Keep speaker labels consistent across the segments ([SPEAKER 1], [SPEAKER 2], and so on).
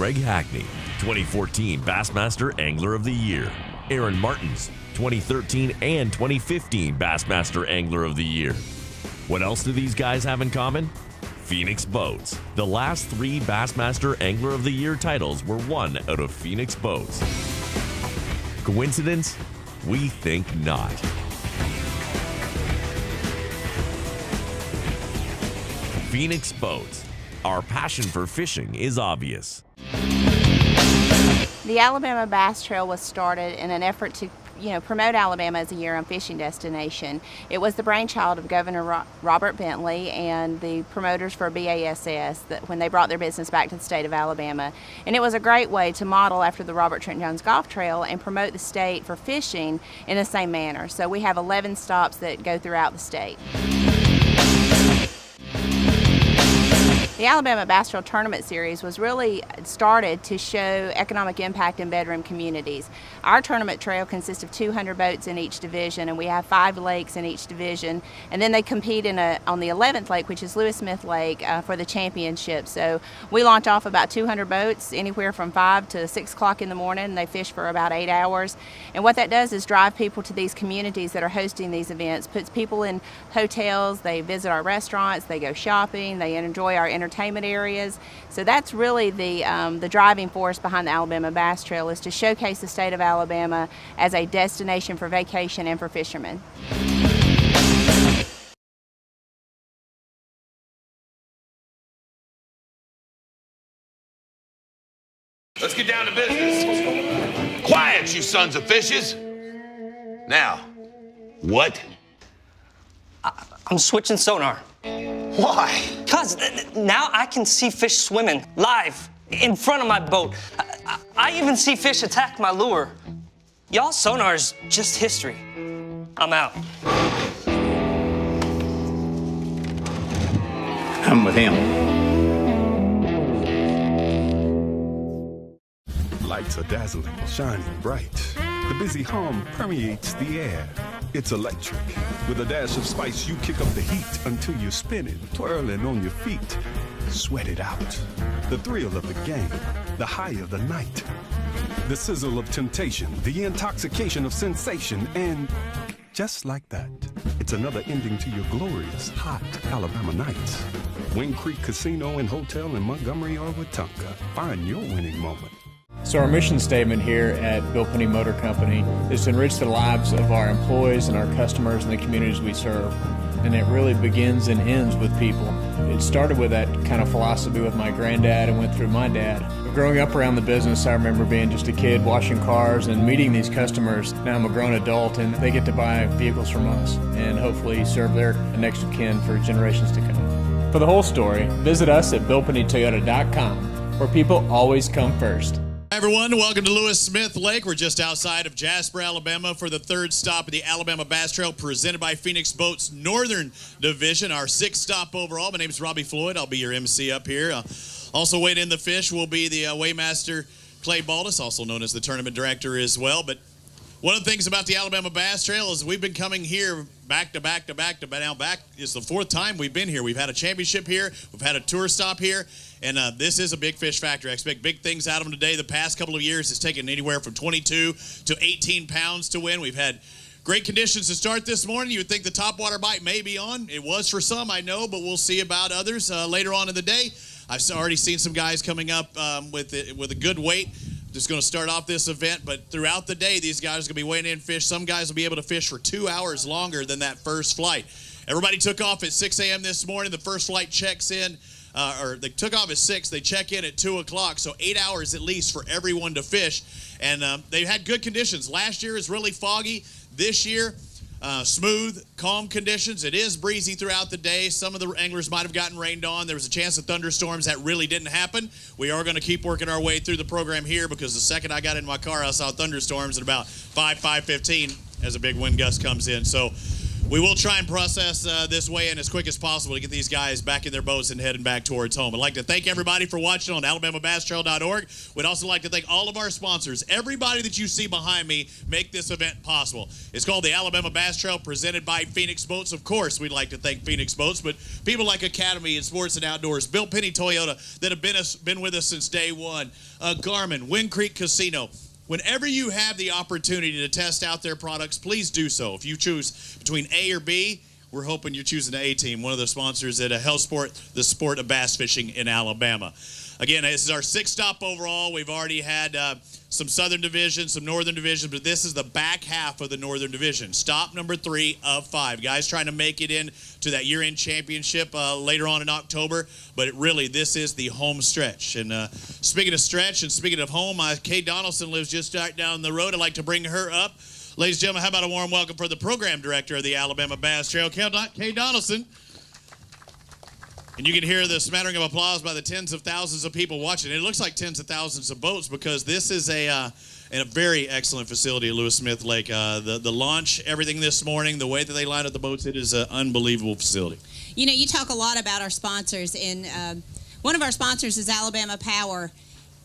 [SPEAKER 1] Greg Hackney, 2014 Bassmaster Angler of the Year. Aaron Martins, 2013 and 2015 Bassmaster Angler of the Year. What else do these guys have in common? Phoenix Boats. The last 3 Bassmaster Angler of the Year titles were won out of Phoenix Boats. Coincidence? We think not. Phoenix Boats. Our passion for fishing is obvious.
[SPEAKER 2] The Alabama Bass Trail was started in an effort to promote Alabama as a year-round fishing destination. It was the brainchild of Governor Robert Bentley and the promoters for BASS when they brought their business back to the state of Alabama. And it was a great way to model after the Robert Trent Jones Golf Trail and promote the state for fishing in the same manner. So we have 11 stops that go throughout the state. The Alabama Bass Trail Tournament Series was really started to show economic impact in bedroom communities. Our tournament trail consists of 200 boats in each division, and we have 5 lakes in each division. And then they compete on the 11th lake, which is Lewis Smith Lake, for the championship. So we launch off about 200 boats, anywhere from 5 to 6 o'clock in the morning. They fish for about 8 hours. And what that does is drive people to these communities that are hosting these events, puts people in hotels, they visit our restaurants, they go shopping, they enjoy our entertainment areas. So that's really the driving force behind the Alabama Bass Trail, is to showcase the state of Alabama as a destination for vacation and for fishermen.
[SPEAKER 3] Let's get down to business. Quiet, you sons of fishes. Now, what?
[SPEAKER 4] I'm switching sonar.
[SPEAKER 3] Why?
[SPEAKER 4] Because now I can see fish swimming live in front of my boat. I even see fish attack my lure. Y'all's sonar is just history. I'm out.
[SPEAKER 5] I'm with him.
[SPEAKER 6] Lights are dazzling, shining bright. The busy hum permeates the air. It's electric. With a dash of spice, you kick up the heat until you're spinning, twirling on your feet. Sweat it out. The thrill of the game, the high of the night. The sizzle of temptation, the intoxication of sensation, and just like that, it's another ending to your glorious, hot Alabama nights. Wing Creek Casino and Hotel in Montgomery or Wetumpka. Find your winning moment.
[SPEAKER 7] So our mission statement here at Bill Penny Motor Company is to enrich the lives of our employees and our customers and the communities we serve. And it really begins and ends with people. It started with that kind of philosophy with my granddad and went through my dad. Growing up around the business, I remember being just a kid washing cars and meeting these customers. Now I'm a grown adult and they get to buy vehicles from us and hopefully serve their next of kin for generations to come. For the whole story, visit us at BillPennyToyota.com, where people always come first.
[SPEAKER 8] Hi everyone, welcome to Lewis Smith Lake. We're just outside of Jasper, Alabama for the 3rd stop of the Alabama Bass Trail presented by Phoenix Boats Northern Division, our 6th stop overall. My name is Robbie Floyd. I'll be your MC up here. Also weighing in the fish will be the weighmaster Clay Baldus, also known as the tournament director as well. But one of the things about the Alabama Bass Trail is we've been coming here back to back. Now back is the 4th time we've been here. We've had a championship here. We've had a tour stop here. And this is a big fish factory. I expect big things out of them today. The past couple of years, it's taken anywhere from 22 to 18 pounds to win. We've had great conditions to start this morning. You would think the topwater bite may be on. It was for some, I know, but we'll see about others later on in the day. I've already seen some guys coming up with a good weight. Just going to start off this event, but throughout the day, these guys are going to be weighing in fish. Some guys will be able to fish for 2 hours longer than that first flight. Everybody took off at 6 a.m. this morning. The first flight checks in. Or they took off at 6, they check in at 2 o'clock, so 8 hours at least for everyone to fish. And they've had good conditions. Last year is really foggy. This year, smooth, calm conditions. It is breezy throughout the day. Some of the anglers might have gotten rained on. There was a chance of thunderstorms. That really didn't happen. We are going to keep working our way through the program here because the second I got in my car, I saw thunderstorms at about 5:15 as a big wind gust comes in. So We will try and process this weigh-in as quick as possible to get these guys back in their boats and heading back towards home. I'd like to thank everybody for watching on AlabamaBassTrail.org. We'd also like to thank all of our sponsors. Everybody that you see behind me make this event possible. It's called the Alabama Bass Trail, presented by Phoenix Boats. Of course, we'd like to thank Phoenix Boats, but people like Academy and Sports and Outdoors, Bill Penny Toyota that have been with us since day one, Garmin, Wind Creek Casino. Whenever you have the opportunity to test out their products, please do so. If you choose between A or B, we're hoping you're choosing the A team, one of the sponsors at Health Sport, the sport of bass fishing in Alabama. Again, this is our 6th stop overall. We've already had some Southern Division, some Northern Division, but this is the back half of the Northern Division. Stop number 3 of 5. Guys trying to make it in to that year-end championship later on in October, but this is the home stretch. And speaking of stretch and speaking of home, Kay Donaldson lives just right down the road. I'd like to bring her up. Ladies and gentlemen, how about a warm welcome for the program director of the Alabama Bass Trail, Kay Donaldson. And you can hear the smattering of applause by the tens of thousands of people watching. It looks like tens of thousands of boats because this is a very excellent facility at Lewis Smith Lake. The launch, everything this morning, the way that they line up the boats, it is an unbelievable facility.
[SPEAKER 5] You know, you talk a lot about our sponsors, and one of our sponsors is Alabama Power.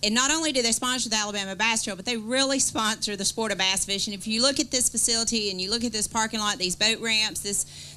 [SPEAKER 5] And not only do they sponsor the Alabama Bass Trail, but they really sponsor the sport of bass fishing. If you look at this facility and you look at this parking lot, these boat ramps,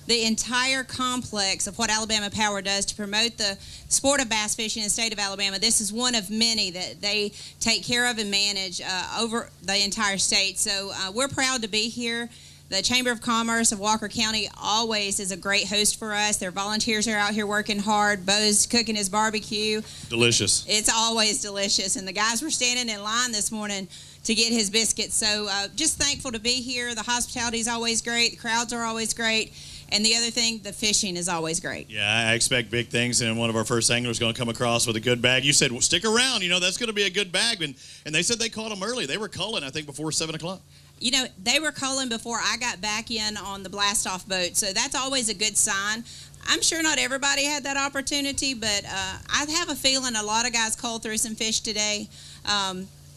[SPEAKER 5] the entire complex of what Alabama Power does to promote the sport of bass fishing in the state of Alabama, this is one of many that they take care of and manage over the entire state. So we're proud to be here. The Chamber of Commerce of Walker County always is a great host for us. Their volunteers are out here working hard. Bo's cooking his barbecue.
[SPEAKER 8] Delicious.
[SPEAKER 5] It's always delicious. And the guys were standing in line this morning to get his biscuits. So just thankful to be here. The hospitality is always great. The crowds are always great. And the other thing, the fishing is always great.
[SPEAKER 8] Yeah, I expect big things, and one of our first anglers is going to come across with a good bag. You said, well, stick around. You know, that's going to be a good bag. And they said they caught them early. They were culling, I think, before 7 o'clock.
[SPEAKER 5] You know, they were culling before I got back in on the blast-off boat, so that's always a good sign. I'm sure not everybody had that opportunity, but I have a feeling a lot of guys culled through some fish today.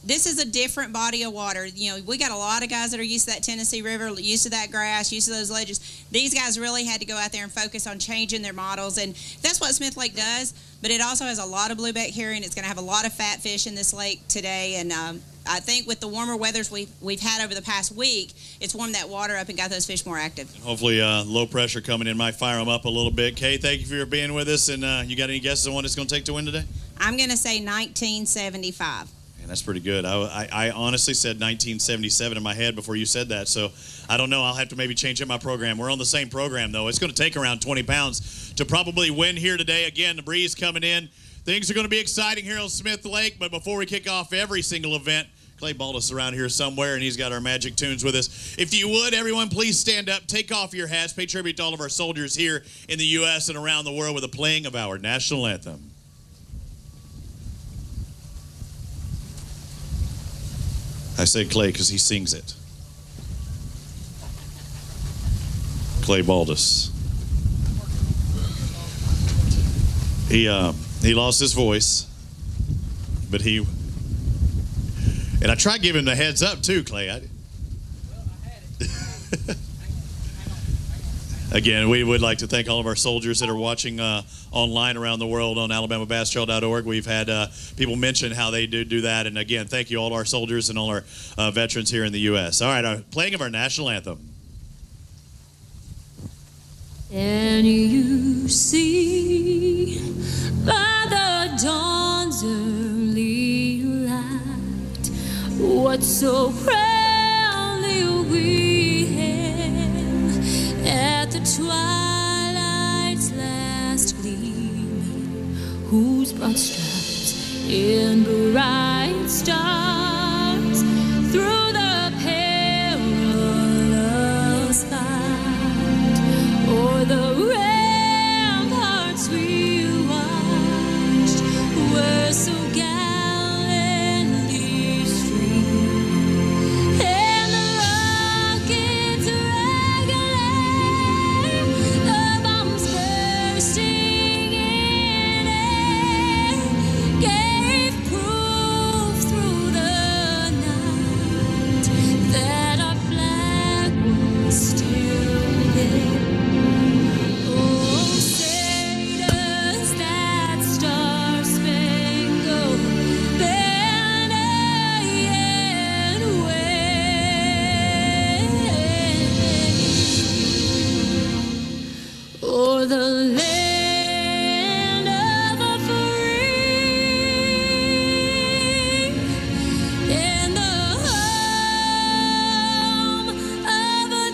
[SPEAKER 5] This is a different body of water. You know, we got a lot of guys that are used to that Tennessee River, used to that grass, used to those ledges. These guys really had to go out there and focus on changing their models, and that's what Smith Lake does, but it also has a lot of blueback herring. It's going to have a lot of fat fish in this lake today, and I think with the warmer weathers we've had over the past week, it's warmed that water up and got those fish more active.
[SPEAKER 8] And hopefully low pressure coming in might fire them up a little bit. Kay, thank you for being with us, and you got any guesses on what it's going to take to win today?
[SPEAKER 5] I'm going to say 1975.
[SPEAKER 8] Man, that's pretty good. I honestly said 1977 in my head before you said that, so I don't know. I'll have to maybe change up my program. We're on the same program, though. It's going to take around 20 pounds to probably win here today. Again, the breeze coming in. Things are going to be exciting here on Smith Lake, but before we kick off every single event, Clay Baldus around here somewhere, and he's got our magic tunes with us. If you would, everyone, please stand up, take off your hats, pay tribute to all of our soldiers here in the U.S. and around the world with the playing of our national anthem. I said Clay because he sings it. Clay Baldus. He lost his voice, but and I tried giving him the heads up too, Clay. Again, we would like to thank all of our soldiers that are watching online around the world on AlabamaBassTrail.org. We've had people mention how they do that. And again, thank you all our soldiers and all our veterans here in the U.S. All right, playing of our national anthem.
[SPEAKER 9] And you see by the dawn's early light what so proudly we hailed at the twilight's last gleaming, whose broad stripes in bright stars through the perilous fight o'er the ramparts we watched were so gallantly streamed, and the rockets regulate, the bombs bursting in air, gave proof through the the land of the free and the home of the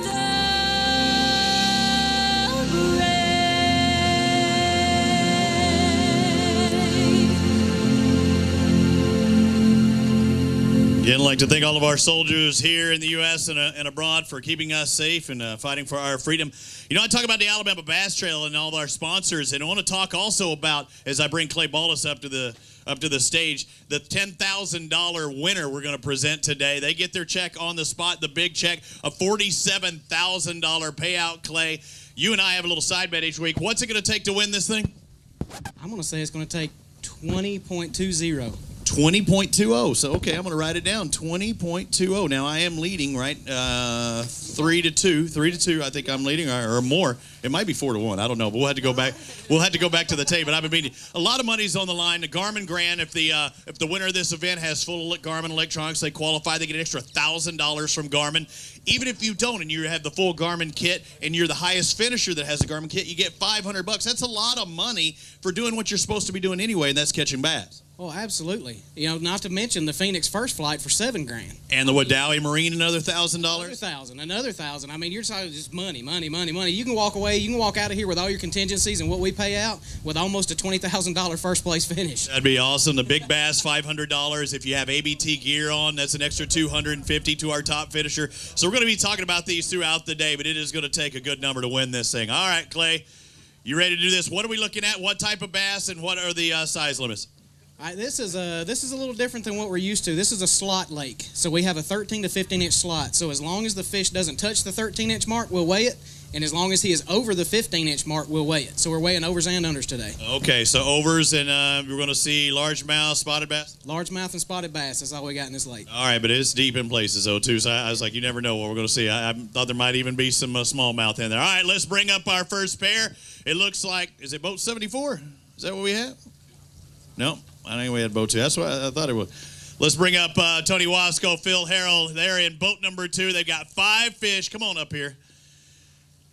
[SPEAKER 8] Again, I'd like to thank all of our soldiers here in the U.S. and abroad for keeping us safe and fighting for our freedom. You know, I talk about the Alabama Bass Trail and all of our sponsors, and I want to talk also about, as I bring Clay Baldus up to the stage, the $10,000 winner we're going to present today. They get their check on the spot, the big check, a $47,000 payout. Clay, you and I have a little side bet each week. What's it going to take to win this thing?
[SPEAKER 10] I'm going to say it's going to take 20.20.
[SPEAKER 8] 20.20. So, okay, I'm going to write it down. 20.20. Now, I am leading, right? 3-2. 3-2. I think I'm leading, or more. It might be 4-1. I don't know, but we'll have to go back. We'll have to go back to the tape. But I've been meaning a lot of money's on the line. The Garmin Grand. If the winner of this event has full Garmin electronics, they qualify. They get an extra $1,000 from Garmin. Even if you don't, and you have the full Garmin kit, and you're the highest finisher that has a Garmin kit, you get $500. That's a lot of money for doing what you're supposed to be doing anyway, and that's catching bass.
[SPEAKER 10] Oh, absolutely. You know, not to mention the Phoenix First Flight for $7,000.
[SPEAKER 8] And the Wadowee Marine, another $1,000.
[SPEAKER 10] Another $1,000. I mean, you're talking just money. You can walk away. You can walk out of here with all your contingencies and what we pay out with almost a $20,000 first place finish.
[SPEAKER 8] That'd be awesome. The Big Bass, $500. If you have ABT gear on, that's an extra $250 to our top finisher. So we're going to be talking about these throughout the day, but it is going to take a good number to win this thing. All right, Clay, you ready to do this? What are we looking at? What type of bass, and what are the size limits?
[SPEAKER 10] All right, this is a little different than what we're used to. This is a slot lake. So we have a 13 to 15-inch slot. So as long as the fish doesn't touch the 13-inch mark, we'll weigh it. And as long as he is over the 15-inch mark, we'll weigh it. So we're weighing overs and unders today.
[SPEAKER 8] Okay, so overs, and we're going to see largemouth, spotted bass?
[SPEAKER 10] Largemouth and spotted bass. That's all we got in this lake.
[SPEAKER 8] All right, but it's deep in places, though, too. So I was like, you never know what we're going to see. I thought there might even be some smallmouth in there. All right, let's bring up our first pair. It looks like, is it boat 74? Is that what we have? No. I think we had boat 2. That's what I thought it was. Let's bring up Tony Wasco, Phil Harrell. They're in boat number 2. They've got 5 fish. Come on up here.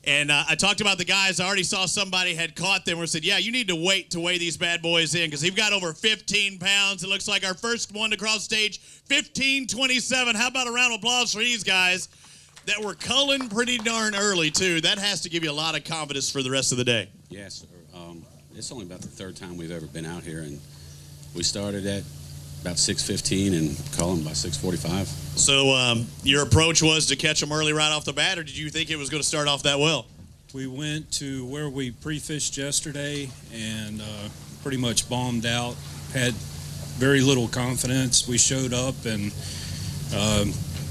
[SPEAKER 8] And I talked about the guys. I already saw somebody had caught them. We said, yeah, you need to wait to weigh these bad boys in because they've got over 15 pounds. It looks like our first one to cross stage, 15.27. How about a round of applause for these guys that were culling pretty darn early, too? That has to give you a lot of confidence for the rest of the day.
[SPEAKER 11] Yes, sir. It's only about the 3rd time we've ever been out here, and we started at about 6:15 and calling by 6:45.
[SPEAKER 8] So your approach was to catch them early right off the bat, or did you think it was going to start off that well?
[SPEAKER 12] We went to where we pre-fished yesterday and pretty much bombed out, had very little confidence. We showed up and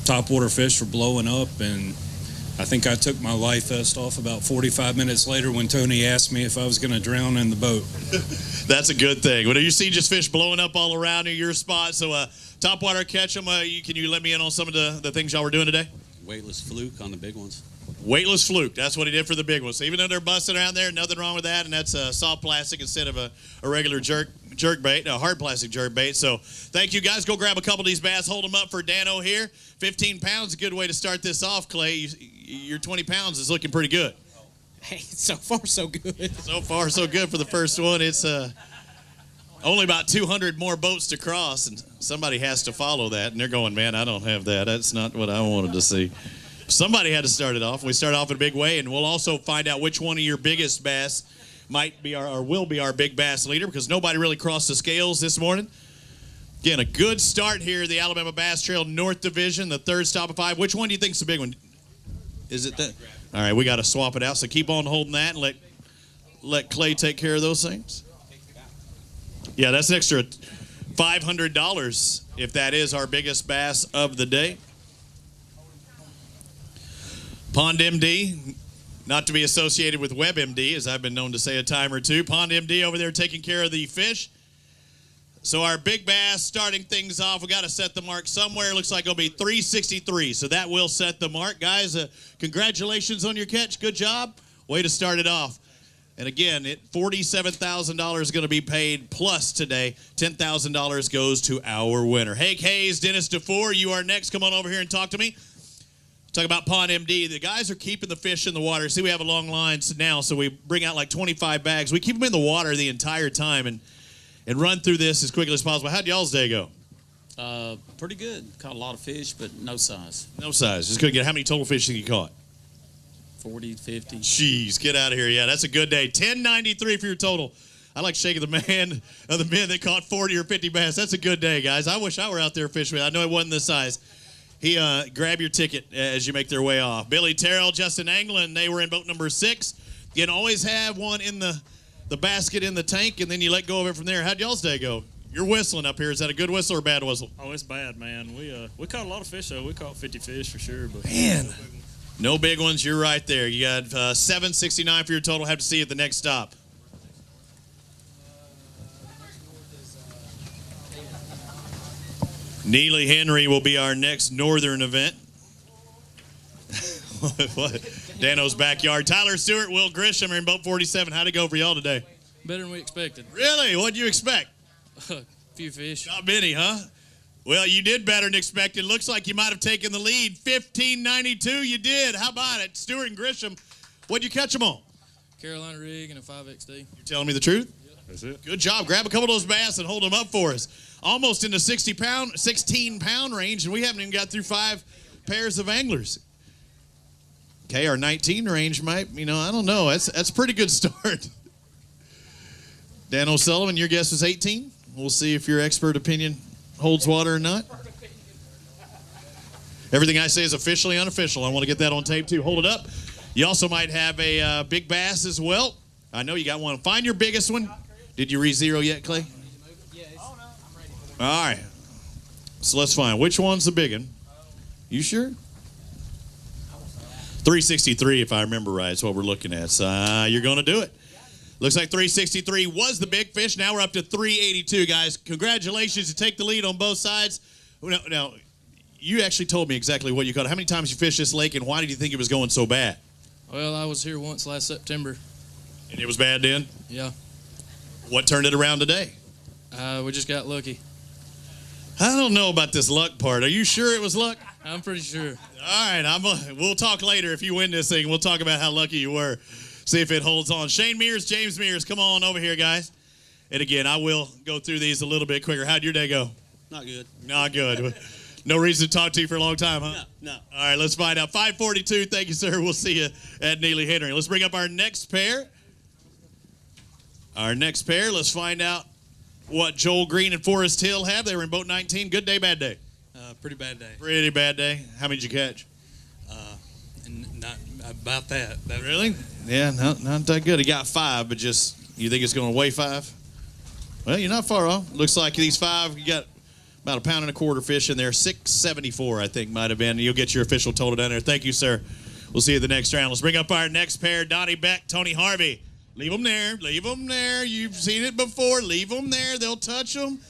[SPEAKER 12] topwater fish were blowing up, and I think I took my life vest off about 45 minutes later when Tony asked me if I was going to drown in the boat.
[SPEAKER 8] That's a good thing. When you see just fish blowing up all around in your spot, so topwater catch them, can you let me in on some of the things y'all were doing today?
[SPEAKER 11] Weightless fluke on the big ones.
[SPEAKER 8] Weightless fluke. That's what he did for the big ones. So even though they're busting around there, nothing wrong with that, and that's soft plastic instead of a regular jerk bait, a hard plastic jerk bait. So thank you, guys. Go grab a couple of these bass. Hold them up for Dano here. 15 pounds, a good way to start this off, Clay. Your 20 pounds is looking pretty good.
[SPEAKER 10] Hey, so far so good.
[SPEAKER 8] So far so good for the first one. It's only about 200 more boats to cross, and somebody has to follow that. And they're going, man, I don't have that. That's not what I wanted to see. Somebody had to start it off. We start off in a big way, and we'll also find out which one of your biggest bass might be or will be our big bass leader because nobody really crossed the scales this morning. Again, a good start here, the Alabama Bass Trail North Division, the 3rd stop of 5. Which one do you think's the big one? Is it that? All right, we got to swap it out. So keep on holding that and let Clay take care of those things. Yeah, that's an extra $500 if that is our biggest bass of the day. Pond MD, not to be associated with WebMD, as I've been known to say a time or two. Pond MD over there taking care of the fish. So our big bass starting things off. We got to set the mark somewhere. Looks like it'll be 363. So that will set the mark. Guys, congratulations on your catch. Good job. Way to start it off. And again, $47,000 is going to be paid plus today. $10,000 goes to our winner. Hake Hayes, Dennis DeFore, you are next. Come on over here and talk to me. Talk about Pond MD. The guys are keeping the fish in the water. See, we have a long line now, so we bring out like 25 bags. We keep them in the water the entire time and run through this as quickly as possible. How'd y'all's day go?
[SPEAKER 13] Pretty good. Caught a lot of fish, but no size.
[SPEAKER 8] No size. Just couldn't get. How many total fish did you caught?
[SPEAKER 13] 40, 50.
[SPEAKER 8] Jeez, get out of here. Yeah, that's a good day. 1093 for your total. I like shaking the man of the men that caught 40 or 50 bass. That's a good day, guys. I wish I were out there fishing. I know it wasn't this size. Grab your ticket as you make their way off. Billy Terrell, Justin Anglin, they were in boat number 6. You can always have one in the basket in the tank, and then you let go of it from there. How'd y'all's day go? You're whistling up here. Is that a good whistle or a bad whistle?
[SPEAKER 12] Oh, it's bad, man. We caught a lot of fish, though. We caught 50 fish for sure. But
[SPEAKER 8] man, no big ones. You're right there. You got 769 for your total. Have to see you at the next stop. Neely Henry will be our next northern event. What? Dano's backyard. Tyler Stewart, Will Grisham are in boat 47. How'd it go for y'all today?
[SPEAKER 14] Better than we expected.
[SPEAKER 8] Really? What'd you expect?
[SPEAKER 14] A few fish.
[SPEAKER 8] Not many, huh? Well, you did better than expected. Looks like you might have taken the lead. 1592, you did. How about it? Stewart and Grisham, what'd you catch them on?
[SPEAKER 14] Carolina rig and a 5XD.
[SPEAKER 8] You're telling me the truth?
[SPEAKER 14] Yep.
[SPEAKER 8] That's it. Good job. Grab a couple of those bass and hold them up for us. Almost in the 16-pound range, and we haven't even got through 5 pairs of anglers. Okay, our 19 range might, I don't know. That's a pretty good start. Dan O'Sullivan, your guess is 18. We'll see if your expert opinion holds water or not. Everything I say is officially unofficial. I want to get that on tape, too. Hold it up. You also might have a big bass as well. I know you got one. Find your biggest one. Did you re-zero yet, Clay? All right. So let's find. Which one's the big one? You sure? 363, if I remember right, is what we're looking at. So you're going to do it. Looks like 363 was the big fish. Now we're up to 382, guys. Congratulations. You take the lead on both sides. Now, you actually told me exactly what you caught. How many times you fished this lake, and why did you think it was going so bad?
[SPEAKER 14] Well, I was here once last September.
[SPEAKER 8] And it was bad then?
[SPEAKER 14] Yeah.
[SPEAKER 8] What turned it around today?
[SPEAKER 14] We just got lucky.
[SPEAKER 8] I don't know about this luck part. Are you sure it was luck?
[SPEAKER 14] I'm pretty sure.
[SPEAKER 8] All right, we'll talk later. If you win this thing, we'll talk about how lucky you were. See if it holds on. Shane Mears, James Mears, come on over here, guys. And again, I will go through these a little bit quicker. How'd your day go?
[SPEAKER 11] Not good.
[SPEAKER 8] Not good. No reason to talk to you for a long time, huh?
[SPEAKER 11] No.
[SPEAKER 8] All right, let's find out. 542, thank you, sir. We'll see you at Neely Henry. Let's bring up our next pair. Let's find out what Joel Green and Forrest Hill have. They were in boat 19. Good day, bad day?
[SPEAKER 14] Pretty bad day.
[SPEAKER 8] Pretty bad day. How many did you catch?
[SPEAKER 14] Not about that.
[SPEAKER 8] Really? Yeah, not that good. He got 5, but just, you think it's going to weigh 5? Well, you're not far off. Looks like these 5, you got about 1.25 pounds fish in there. 674, I think, might have been. You'll get your official total down there. Thank you, sir. We'll see you at the next round. Let's bring up our next pair, Donnie Beck, Tony Harvey. Leave them there. Leave them there. You've seen it before. Leave them there. They'll touch them.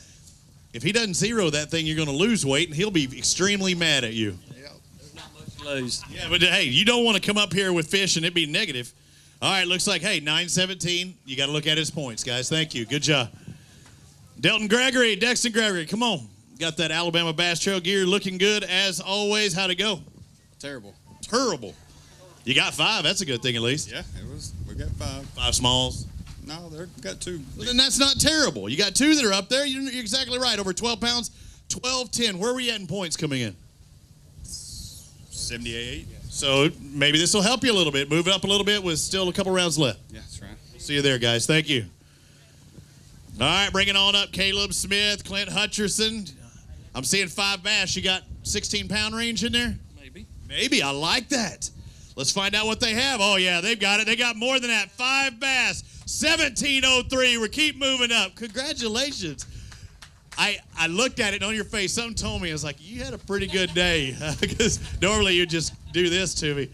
[SPEAKER 8] If he doesn't zero that thing, you're going to lose weight, and he'll be extremely mad at you.
[SPEAKER 14] Yeah, there's not much to lose.
[SPEAKER 8] Yeah, but hey, you don't want to come up here with fish and it be negative. All right, looks like, hey, 917. You got to look at his points, guys. Thank you. Good job. Delton Gregory, Dexton Gregory, come on. Got that Alabama Bass Trail gear looking good as always. How'd it go?
[SPEAKER 11] Terrible.
[SPEAKER 8] Terrible. You got 5. That's a good thing at least.
[SPEAKER 11] Yeah, we got 5.
[SPEAKER 8] 5 smalls.
[SPEAKER 11] No, we got 2.
[SPEAKER 8] Well, then that's not terrible. You got 2 that are up there. You're exactly right. Over 12 pounds, 12-10. Where were you at in points coming in?
[SPEAKER 11] 78.
[SPEAKER 8] So maybe this will help you a little bit. Move it up a little bit with still a couple rounds left.
[SPEAKER 11] Yeah, that's right.
[SPEAKER 8] See you there, guys. Thank you. All right, bringing on up Caleb Smith, Clint Hutcherson. I'm seeing 5 bass. You got 16-pound range in there? Maybe. I like that. Let's find out what they have. Oh, yeah, they've got it. They got more than that. 5 bass. 1703. We keep moving up. Congratulations. I looked at it on your face. Something told me. I was like, you had a pretty good day. Because normally you just do this to me.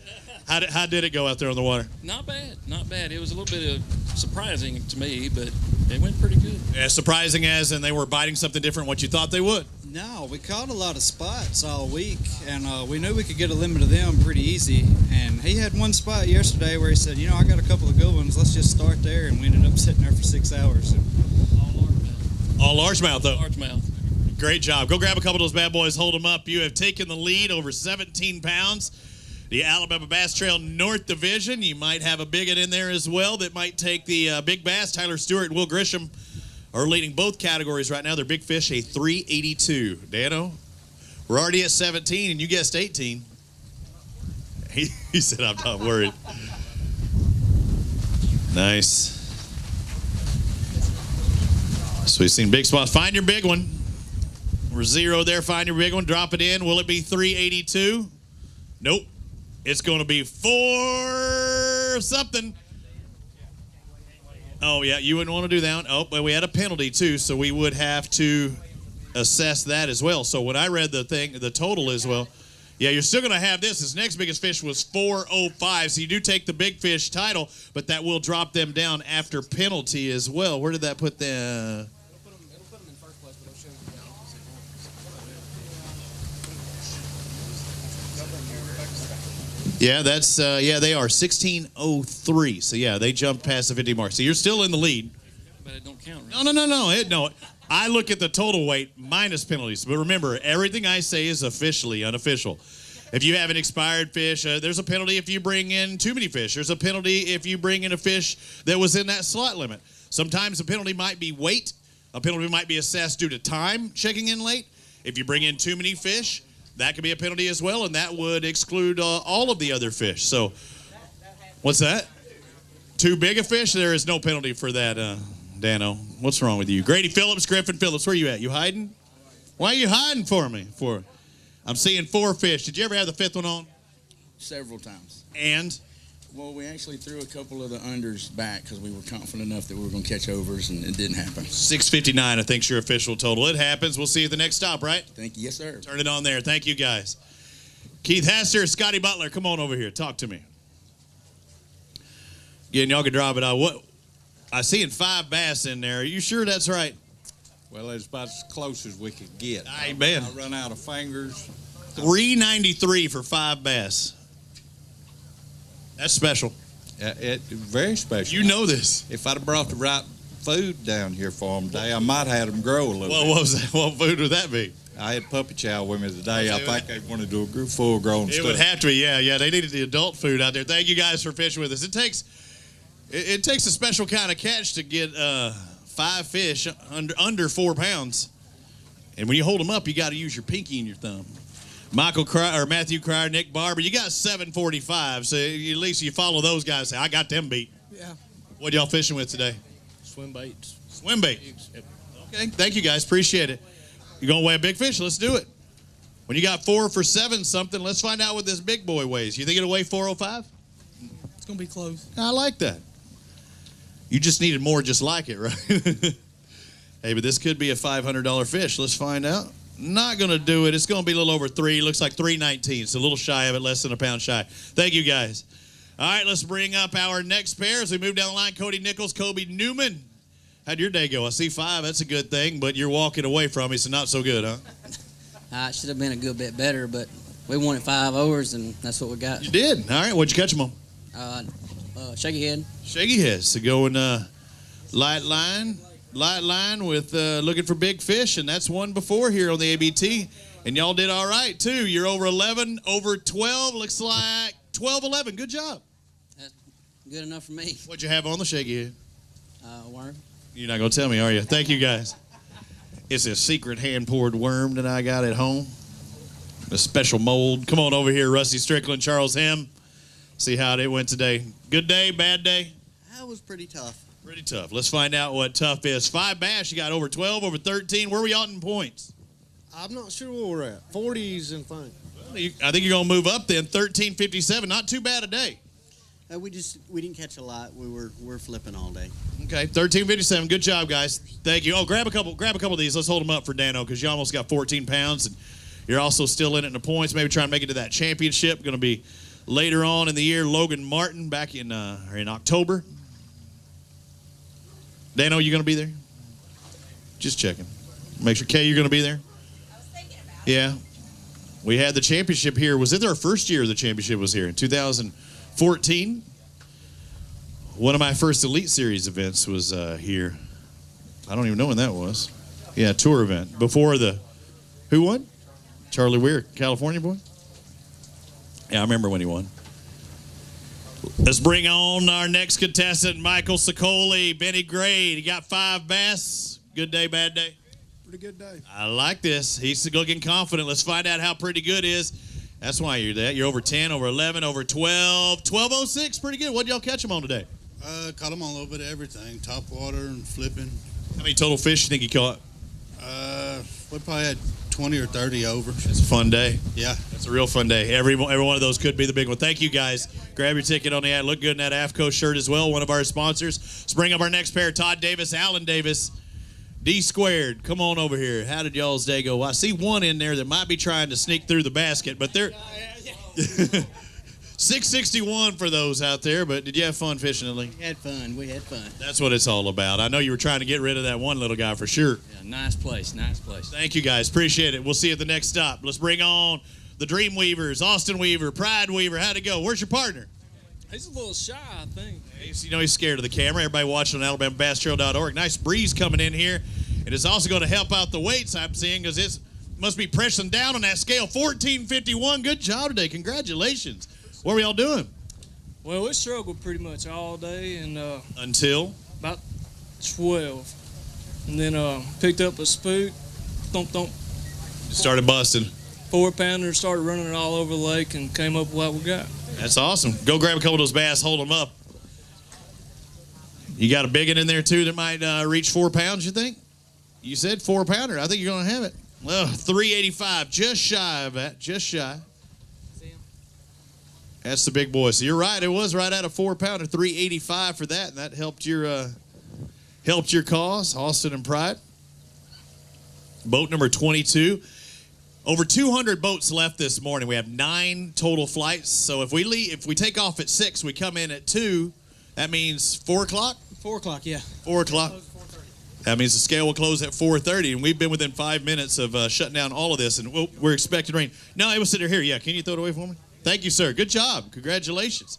[SPEAKER 8] How did it go out there on the water?
[SPEAKER 14] Not bad. Not bad. It was a little bit surprising to me, but it went pretty good.
[SPEAKER 8] Yeah, surprising as in they were biting something different than what you thought they would.
[SPEAKER 15] No, we caught a lot of spots all week, and we knew we could get a limit of them pretty easy. And he had one spot yesterday where he said, I got a couple of good ones. Let's just start there. And we ended up sitting there for 6 hours.
[SPEAKER 8] All largemouth, though.
[SPEAKER 14] Largemouth.
[SPEAKER 8] Great job. Go grab a couple of those bad boys. Hold them up. You have taken the lead over 17 pounds. The Alabama Bass Trail North Division. You might have a bigot in there as well that might take the big bass. Tyler Stewart and Will Grisham are leading both categories right now. They're big fish, a 382. Dano, we're already at 17, and you guessed 18. He said, I'm not worried. Nice. So we've seen big spots. Find your big one. We're 0 there. Find your big one. Drop it in. Will it be 382? Nope. It's going to be 4 something. Oh, yeah. You wouldn't want to do that one. Oh, but we had a penalty, too, so we would have to assess that as well. So when I read the total as well, yeah, you're still going to have this. His next biggest fish was 405, so you do take the big fish title, but that will drop them down after penalty as well. Where did that put them? Yeah, that's they are 1603. So yeah, they jumped past the 50 mark. So you're still in the lead.
[SPEAKER 14] But it don't count, right?
[SPEAKER 8] No. I look at the total weight minus penalties. But remember, everything I say is officially unofficial. If you have an expired fish, there's a penalty if you bring in too many fish. There's a penalty if you bring in a fish that was in that slot limit. Sometimes the penalty might be weight. A penalty might be assessed due to time checking in late. If you bring in too many fish, that could be a penalty as well, and that would exclude all of the other fish. So, what's that? Too big a fish? There is no penalty for that, Dano. What's wrong with you? Grady Phillips, Griffin Phillips, where you at? You hiding? Why are you hiding for me? I'm seeing 4 fish. Did you ever have the 5th one on?
[SPEAKER 16] Several times.
[SPEAKER 8] And?
[SPEAKER 16] Well, we actually threw a couple of the unders back because we were confident enough that we were going to catch overs, and it didn't happen.
[SPEAKER 8] 659, I think, is your official total. It happens. We'll see you at the next stop, right?
[SPEAKER 16] Thank you. Yes, sir.
[SPEAKER 8] Turn it on there. Thank you, guys. Keith Hester, Scotty Butler, come on over here. Talk to me. Again, y'all can drop it out. What? I seen 5 bass in there. Are you sure that's right?
[SPEAKER 17] Well, it's about as close as we could get.
[SPEAKER 8] Amen.
[SPEAKER 17] I run out of fingers.
[SPEAKER 8] 393 for 5 bass. That's special.
[SPEAKER 17] It's very special.
[SPEAKER 8] You know this.
[SPEAKER 17] If I'd have brought the right food down here for them today, I might have had them grow a little bit.
[SPEAKER 8] What was that? What food would that be?
[SPEAKER 17] I had puppy chow with me today. I think they want to do a full-grown stuff.
[SPEAKER 8] It would have to be, yeah. They needed the adult food out there. Thank you guys for fishing with us. It takes a special kind of catch to get 5 fish under 4 pounds. And when you hold them up, you got to use your pinky and your thumb. Matthew Cryer, Nick Barber, you got 745, so at least you follow those guys. Say, I got them beat.
[SPEAKER 10] Yeah.
[SPEAKER 8] What y'all fishing with today?
[SPEAKER 10] Swim baits.
[SPEAKER 8] Swim bait. Yep. Okay, thank you guys, appreciate it. You gonna weigh a big fish? Let's do it. When you got 4 for 7 something, let's find out what this big boy weighs. You think it'll weigh 405?
[SPEAKER 10] It's gonna be close.
[SPEAKER 8] I like that. You just needed more just like it, right? Hey, but this could be a $500 fish. Let's find out. Not going to do it. It's going to be a little over 3. Looks like 319. It's a little shy of it, less than a pound shy. Thank you, guys. All right, let's bring up our next pair as we move down the line. Cody Nichols, Kobe Newman. How'd your day go? I see 5. That's a good thing, but you're walking away from me, so not so good, huh?
[SPEAKER 18] It should have been a good bit better, but we wanted 5 overs, and that's what we got.
[SPEAKER 8] You did. All right, what'd you catch them on?
[SPEAKER 18] Shaky head.
[SPEAKER 8] Shaky head. So going light line with looking for big fish, and that's one before here on the ABT. And y'all did all right, too. You're over 11, over 12. Looks like 12-11. Good job.
[SPEAKER 18] That's good enough for me.
[SPEAKER 8] What'd you have on the shaky head?
[SPEAKER 18] Worm.
[SPEAKER 8] You're not going to tell me, are you? Thank you, guys. It's a secret hand-poured worm that I got at home. A special mold. Come on over here, Rusty Strickland, Charles Hem. See how it went today. Good day, bad day?
[SPEAKER 19] That was pretty tough.
[SPEAKER 8] Pretty tough. Let's find out what tough is. 5 bass, you got over 12, over 13. Where are we at in points?
[SPEAKER 19] I'm not sure where we're at. 40s and fine.
[SPEAKER 8] Well, I think you're going to move up then. 13.57. Not too bad a day.
[SPEAKER 19] We didn't catch a lot. We're flipping all day.
[SPEAKER 8] Okay, 13.57. Good job, guys. Thank you. Oh, grab a couple of these. Let's hold them up for Dano because you almost got 14 pounds and you're also still in it in the points. Maybe try and make it to that championship. Going to be later on in the year. Logan Martin back in October. Dano, you going to be there? Just checking. Make sure, Kay, you're going to be there?
[SPEAKER 2] I was thinking about
[SPEAKER 8] it. Yeah. We had the championship here. Was it our first year the championship was here? In 2014? One of my first Elite Series events was here. I don't even know when that was. Yeah, tour event. Before the... Who won? Charlie Weir, California boy? Yeah, I remember when he won. Let's bring on our next contestant, Michael Sicoli, Benny Grade. He got 5 bass. Good day, bad day?
[SPEAKER 20] Pretty good day.
[SPEAKER 8] I like this. He's looking confident. Let's find out how pretty good is. That's why you're there. You're over 10, over 11, over 12. 12.06, pretty good. What did y'all catch him on today?
[SPEAKER 20] Caught them on a little bit of everything. Top water and flipping.
[SPEAKER 8] How many total fish you think you caught?
[SPEAKER 20] We probably had 20 or 30 over.
[SPEAKER 8] It's a fun day.
[SPEAKER 20] Yeah.
[SPEAKER 8] It's a real fun day. Every one of those could be the big one. Thank you, guys. Grab your ticket on the ad. Look good in that AFCO shirt as well, one of our sponsors. Let's bring up our next pair, Todd Davis, Alan Davis, D Squared. Come on over here. How did y'all's day go? I see one in there that might be trying to sneak through the basket, but they're 661 for those out there, but did you have fun fishing, Lee?
[SPEAKER 19] We had fun. We had fun.
[SPEAKER 8] That's what it's all about. I know you were trying to get rid of that one little guy for sure.
[SPEAKER 19] Yeah, nice place. Nice place.
[SPEAKER 8] Thank you, guys. Appreciate it. We'll see you at the next stop. Let's bring on the Dream Weavers, Austin Weaver, Pride Weaver. How'd it go? Where's your partner?
[SPEAKER 14] He's a little shy, I think.
[SPEAKER 8] He's scared of the camera. Everybody watching on AlabamaBassTrail.org. Nice breeze coming in here. It is also going to help out the weights I'm seeing because it must be pressing down on that scale. 1451. Good job today. Congratulations. What were y'all doing?
[SPEAKER 21] Well, we struggled pretty much all day and
[SPEAKER 8] until
[SPEAKER 21] about 12, and then picked up a spook, thump.
[SPEAKER 8] Started busting.
[SPEAKER 21] 4-pounder, started running it all over the lake, and came up with what we got.
[SPEAKER 8] That's awesome. Go grab a couple of those bass, hold them up. You got a big one in there too that might reach 4 pounds. You think? You said 4-pounder. I think you're gonna have it. Well, 385, just shy of that, just shy. That's the big boy. So you're right. It was right at a 4-pounder, 385 for that, and that helped your cause, Austin and Pride. Boat number 22. Over 200 boats left this morning. We have 9 total flights. So if we take off at 6, we come in at 2. That means 4 o'clock.
[SPEAKER 10] 4 o'clock, yeah.
[SPEAKER 8] 4 o'clock. That means the scale will close at 4:30, and we've been within 5 minutes of shutting down all of this, and we're expecting rain. No, it was sitting here. Yeah, can you throw it away for me? Thank you, sir. Good job. Congratulations.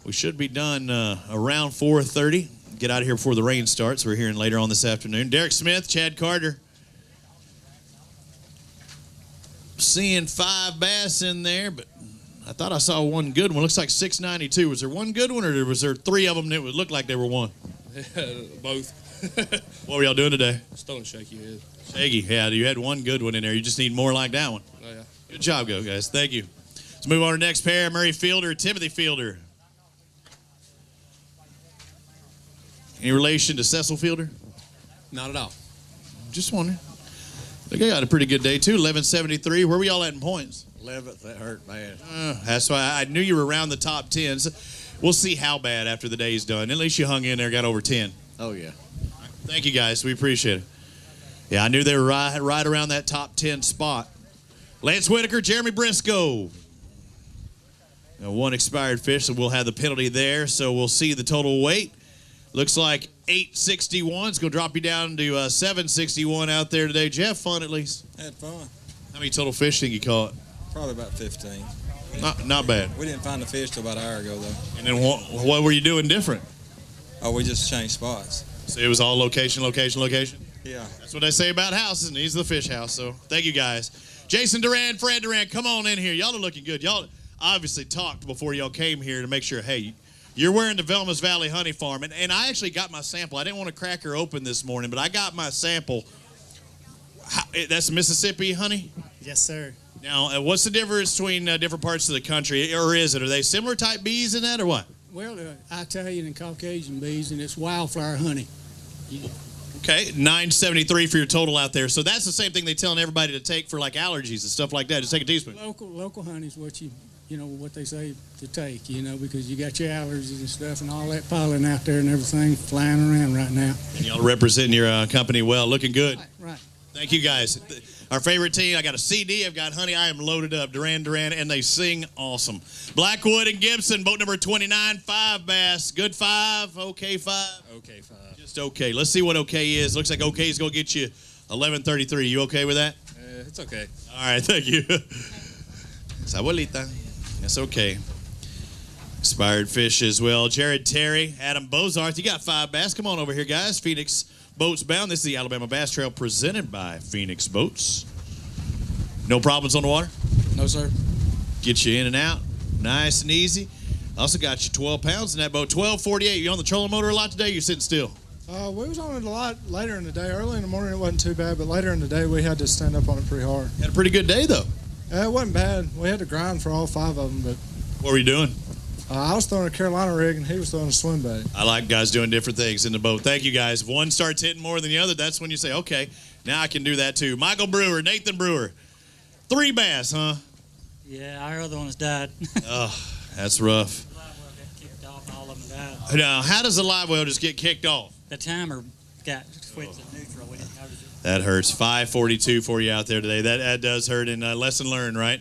[SPEAKER 8] We should be done around 4:30. Get out of here before the rain starts. We're hearing later on this afternoon. Derek Smith, Chad Carter. Seeing 5 bass in there, but I thought I saw one good one. Looks like 692. Was there one good one, or was there 3 of them that would look like they were one?
[SPEAKER 14] Both.
[SPEAKER 8] What were y'all doing today?
[SPEAKER 14] Still in shaky head.
[SPEAKER 8] Shaky. Yeah, you had one good one in there. You just need more like that one.
[SPEAKER 14] Oh, yeah.
[SPEAKER 8] Good job, guys. Thank you. Let's move on to our next pair. Murray Fielder, Timothy Fielder. Any relation to Cecil Fielder?
[SPEAKER 14] Not at all.
[SPEAKER 8] Just wondering. Look, I got a pretty good day, too. 1173. Where were y'all at in points?
[SPEAKER 17] 11th. That hurt bad.
[SPEAKER 8] That's why I knew you were around the top 10. So we'll see how bad after the day's done. At least you hung in there, got over 10.
[SPEAKER 17] Oh, yeah.
[SPEAKER 8] Thank you, guys. We appreciate it. Yeah, I knew they were right around that top 10 spot. Lance Whitaker, Jeremy Briscoe. Now, 1 expired fish, so we'll have the penalty there. So we'll see the total weight. Looks like 861. It's going to drop you down to 761 out there today. Did you have fun at least?
[SPEAKER 22] Had fun.
[SPEAKER 8] How many total fish think you caught?
[SPEAKER 22] Probably about 15.
[SPEAKER 8] Not bad.
[SPEAKER 22] We didn't find the fish till about an hour ago, though.
[SPEAKER 8] And then what were you doing different?
[SPEAKER 22] Oh, we just changed spots.
[SPEAKER 8] So it was all location, location, location?
[SPEAKER 22] Yeah.
[SPEAKER 8] That's what they say about houses, and he's the fish house. So thank you, guys. Jason Duran, Fred Duran, come on in here. Y'all are looking good. Y'all obviously talked before y'all came here to make sure, hey, you're wearing the Velma's Valley Honey Farm. And I actually got my sample. I didn't want to crack her open this morning, but I got my sample. That's Mississippi honey?
[SPEAKER 23] Yes, sir.
[SPEAKER 8] Now, what's the difference between different parts of the country, or is it? Are they similar type bees in that, or what?
[SPEAKER 23] Well, Italian and Caucasian bees, and it's wildflower honey.
[SPEAKER 8] Okay, 973 for your total out there. So that's the same thing they're telling everybody to take for like allergies and stuff like that. Just take a teaspoon.
[SPEAKER 23] Local honey is what what they say to take, because you got your allergies and stuff and all that pollen out there and everything flying around right now.
[SPEAKER 8] And y'all representing your company well. Looking good.
[SPEAKER 23] Right.
[SPEAKER 8] Thank you, guys. Our favorite team, I got a CD, I've got Honey, I am loaded up, Duran, and they sing awesome. Blackwood and Gibson, boat number 29, 5 bass. Good 5, okay 5?
[SPEAKER 14] Okay 5.
[SPEAKER 8] Just okay. Let's see what okay is. Looks like okay is going to get you 1133. You okay with that?
[SPEAKER 14] It's okay.
[SPEAKER 8] All right, thank you. It's abuelita. That's okay. Expired fish as well. Jared Terry, Adam Bozarth. You got 5 bass. Come on over here, guys. Phoenix Boats Bound. This is the Alabama Bass Trail presented by Phoenix Boats. No problems on the water?
[SPEAKER 21] No, sir.
[SPEAKER 8] Get you in and out, nice and easy. Also got you 12 pounds in that boat. 1248. You on the trolling motor a lot today? You're sitting still.
[SPEAKER 1] We was on it a lot later in the day. Early in the morning it wasn't too bad, but later in the day we had to stand up on it pretty hard.
[SPEAKER 8] Had a pretty good day though.
[SPEAKER 1] It wasn't bad. We had to grind for all 5 of them, but.
[SPEAKER 8] What were you doing?
[SPEAKER 1] I was throwing a Carolina rig and he was throwing a swim bait.
[SPEAKER 8] I like guys doing different things in the boat. Thank you guys. If one starts hitting more than the other, that's when you say, okay, now I can do that too. Michael Brewer, Nathan Brewer. 3 bass, huh?
[SPEAKER 3] Yeah, our other ones died.
[SPEAKER 8] Oh, that's rough.
[SPEAKER 3] Kicked off, all of them died.
[SPEAKER 8] Now, how does a live well just get kicked off?
[SPEAKER 3] The timer got switched to neutral. We didn't notice it.
[SPEAKER 8] That hurts. 5:42 for you out there today. That does hurt. And lesson learned, right?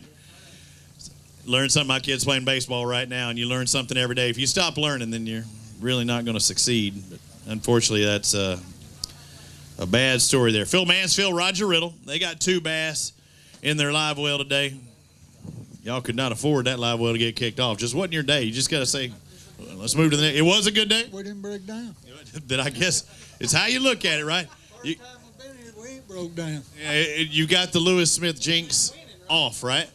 [SPEAKER 8] Learn something. My kid's playing baseball right now, and you learn something every day. If you stop learning, then you're really not going to succeed. But unfortunately, that's a bad story there. Phil Mansfield, Roger Riddle. They got 2 bass in their live well today. Y'all could not afford that live well to get kicked off. Just wasn't your day. You just got to say, well, let's move to the next. It was a good day.
[SPEAKER 23] We didn't break down.
[SPEAKER 8] Then I guess it's how you look at it, right?
[SPEAKER 23] First time I've been here, we ain't broke down.
[SPEAKER 8] You got the Lewis Smith jinx off, right?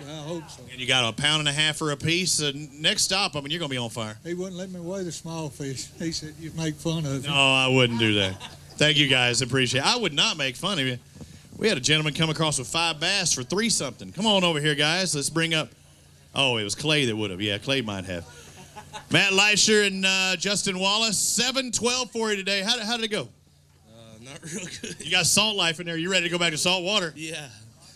[SPEAKER 23] I hope so.
[SPEAKER 8] And you got 1.5 pounds for a piece. Next stop, I mean, you're going to be on fire.
[SPEAKER 23] He wouldn't let me weigh the small fish. He said you'd make fun of him.
[SPEAKER 8] No, I wouldn't do that. Thank you guys. Appreciate it. I would not make fun of you. We had a gentleman come across with 5 bass for 3 something. Come on over here, guys. Let's bring up. Oh, it was Clay that would have. Yeah, Clay might have. Matt Leisher and Justin Wallace. 7-12 for you today. How did it go?
[SPEAKER 4] Not real good.
[SPEAKER 8] You got Salt Life in there. You ready to go back to salt water?
[SPEAKER 4] Yeah.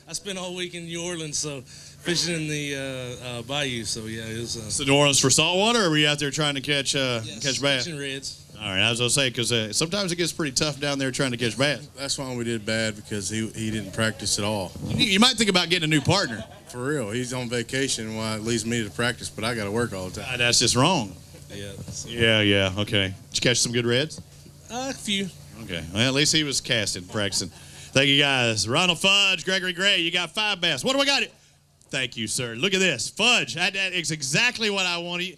[SPEAKER 4] I spent all week in New Orleans, so fishing in the bayou. So, yeah, it was.
[SPEAKER 8] So New Orleans for salt water, or were you out there trying to catch bass?
[SPEAKER 4] Catching reds.
[SPEAKER 8] All right, I was going to say, because sometimes it gets pretty tough down there trying to catch bass.
[SPEAKER 20] That's why we did bad, because he didn't practice at all.
[SPEAKER 8] You might think about getting a new partner.
[SPEAKER 20] For real. He's on vacation while it leaves me to practice, but I got to work all the time.
[SPEAKER 8] That's just wrong.
[SPEAKER 4] Yeah.
[SPEAKER 8] Yeah, okay. Did you catch some good reds?
[SPEAKER 4] A few.
[SPEAKER 8] Okay. Well, at least he was casting, practicing. Thank you, guys. Ronald Fudge, Gregory Gray, you got 5 bass. What do we got? Thank you, sir. Look at this. Fudge, that is exactly what I wanted.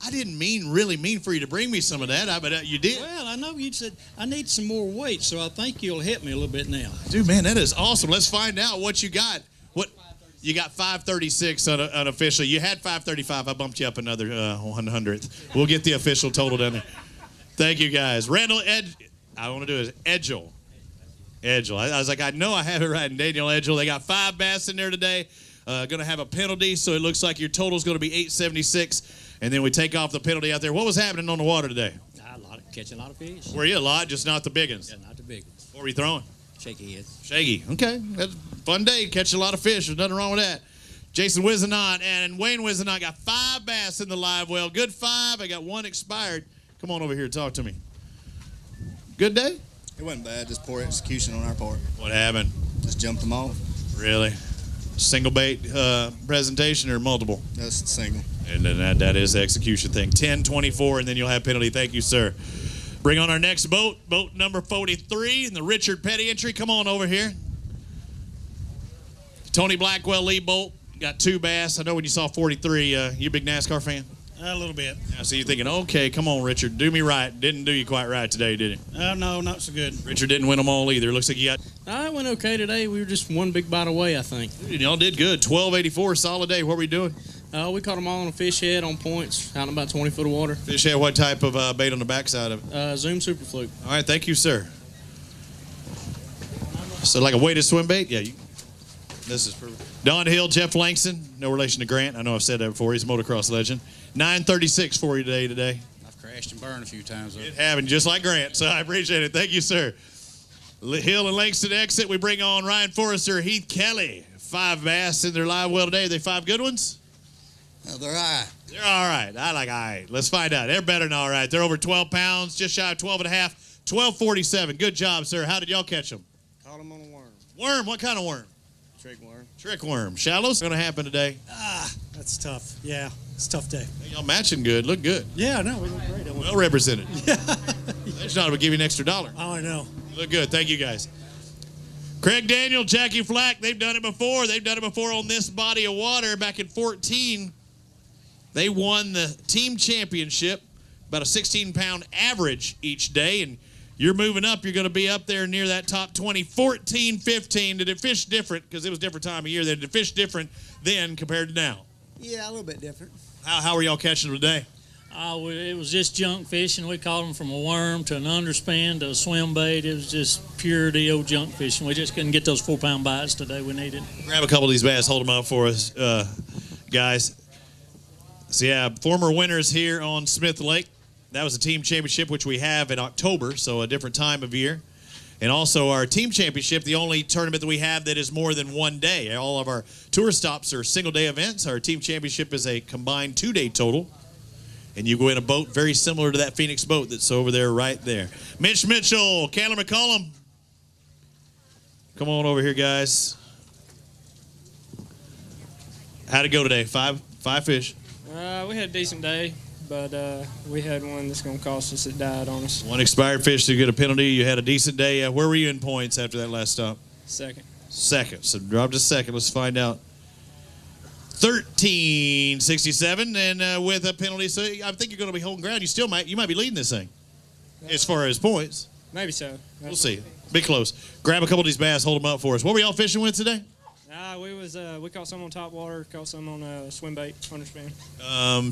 [SPEAKER 8] I didn't really mean for you to bring me some of that, but you did.
[SPEAKER 23] Well, I know you said I need some more weight, so I think you'll help me a little bit now.
[SPEAKER 8] Dude, man, that is awesome. Let's find out what you got. What you got? 536 unofficial. You had 535. I bumped you up another 100th. We'll get the official total down there. Thank you, guys. Randall I want to do is Edgel. I was like, I know I have it right. And Daniel Edgel. They got 5 bass in there today. Going to have a penalty, so it looks like your total is going to be 876. And then we take off the penalty out there. What was happening on the water today?
[SPEAKER 3] Catching a lot of fish.
[SPEAKER 8] Were you a lot, just not the big ones?
[SPEAKER 3] Yeah, not the big ones.
[SPEAKER 8] What were you throwing?
[SPEAKER 3] Shaky heads.
[SPEAKER 8] Shaky. Okay. That's a fun day. Catch a lot of fish. There's nothing wrong with that. Jason Wizenot and Wayne Wizenot got 5 bass in the live well. Good 5. I got 1 expired. Come on over here and talk to me. Good day?
[SPEAKER 24] It wasn't bad. Just poor execution on our part.
[SPEAKER 8] What happened?
[SPEAKER 24] Just jumped them off.
[SPEAKER 8] Really? Single bait presentation or multiple?
[SPEAKER 24] That's single.
[SPEAKER 8] And then that is the execution thing. 10-24, and then you'll have penalty. Thank you, sir. Bring on our next boat, boat number 43, in the Richard Petty entry. Come on over here. Tony Blackwell, lead boat. Got 2 bass. I know when you saw 43, you a big NASCAR fan?
[SPEAKER 23] A little bit.
[SPEAKER 8] Yeah, so you're thinking, okay, come on, Richard. Do me right. Didn't do you quite right today, did he?
[SPEAKER 23] No, not so good.
[SPEAKER 8] Richard didn't win them all either. Looks like you got...
[SPEAKER 23] I went okay today. We were just 1 big bite away, I think.
[SPEAKER 8] Dude, y'all did good. 1284, solid day. What were you doing?
[SPEAKER 23] We caught them all on a fish head on points, out in about 20 foot of water.
[SPEAKER 8] Fish head, what type of bait on the backside of it?
[SPEAKER 23] Zoom Super Fluke.
[SPEAKER 8] All right, thank you, sir. So like a weighted swim bait? Yeah. This is perfect. Don Hill, Jeff Langston, no relation to Grant. I know I've said that before. He's a motocross legend. 936 for you today.
[SPEAKER 25] I've crashed and burned a few times.
[SPEAKER 8] It happened just like Grant, so I appreciate it. Thank you, sir. Hill and Langston exit. We bring on Ryan Forrester, Heath Kelly. 5 bass in their live well today. Are they 5 good ones?
[SPEAKER 24] They're all right.
[SPEAKER 8] They're all right. I like all right. Let's find out. They're better than all right. They're over 12 pounds, just shy of 12 and a half. 1247. Good job, sir. How did y'all catch them?
[SPEAKER 23] Caught them on a worm.
[SPEAKER 8] Worm? What kind of worm?
[SPEAKER 23] Trick worm.
[SPEAKER 8] Trick worm. Shallows going to happen today.
[SPEAKER 23] That's tough. Yeah, it's a tough day.
[SPEAKER 8] Hey, y'all matching good. Look good.
[SPEAKER 23] Yeah, no, we look great. Don't we?
[SPEAKER 8] Well represented. Yeah. That's not going to give you an extra $1.
[SPEAKER 23] Oh, I know.
[SPEAKER 8] Look good. Thank you, guys. Craig Daniel, Jackie Flack, they've done it before. They've done it before on this body of water back in 2014. They won the team championship, about a 16-pound average each day, and You're moving up. You're going to be up there near that top 20. 14-15. Did it fish different? Because it was a different time of year. Did it fish different then compared to now?
[SPEAKER 19] Yeah, a little bit different.
[SPEAKER 8] How are y'all catching them today?
[SPEAKER 3] It was just junk fishing. We caught them from a worm to an underspin to a swim bait. It was just pure deal junk fishing. We just couldn't get those 4-pound bites today we needed.
[SPEAKER 8] Grab a couple of these bass. Hold them up for us, guys. So, yeah, former winners here on Smith Lake. That was a team championship, which we have in October, so a different time of year. And also our team championship, the only tournament that we have that is more than one day. All of our tour stops are single-day events. Our team championship is a combined 2-day total. And you go in a boat very similar to that Phoenix boat that's over there right there. Mitch Mitchell, Candler McCollum. Come on over here, guys. How'd it go today? Five fish?
[SPEAKER 21] We had a decent day, but we had one that's going to cost us. It died on us.
[SPEAKER 8] One expired fish to get a penalty. You had a decent day. Where were you in points after that last stop?
[SPEAKER 21] Second.
[SPEAKER 8] So drop to second. Let's find out. 13-67, and with a penalty. So I think you're going to be holding ground. You might be leading this thing as far as points.
[SPEAKER 21] Maybe so.
[SPEAKER 8] We'll see. Be close. Grab a couple of these bass. Hold them up for us. What were y'all fishing with today?
[SPEAKER 21] We caught some on top water, caught some on swim bait, underspin.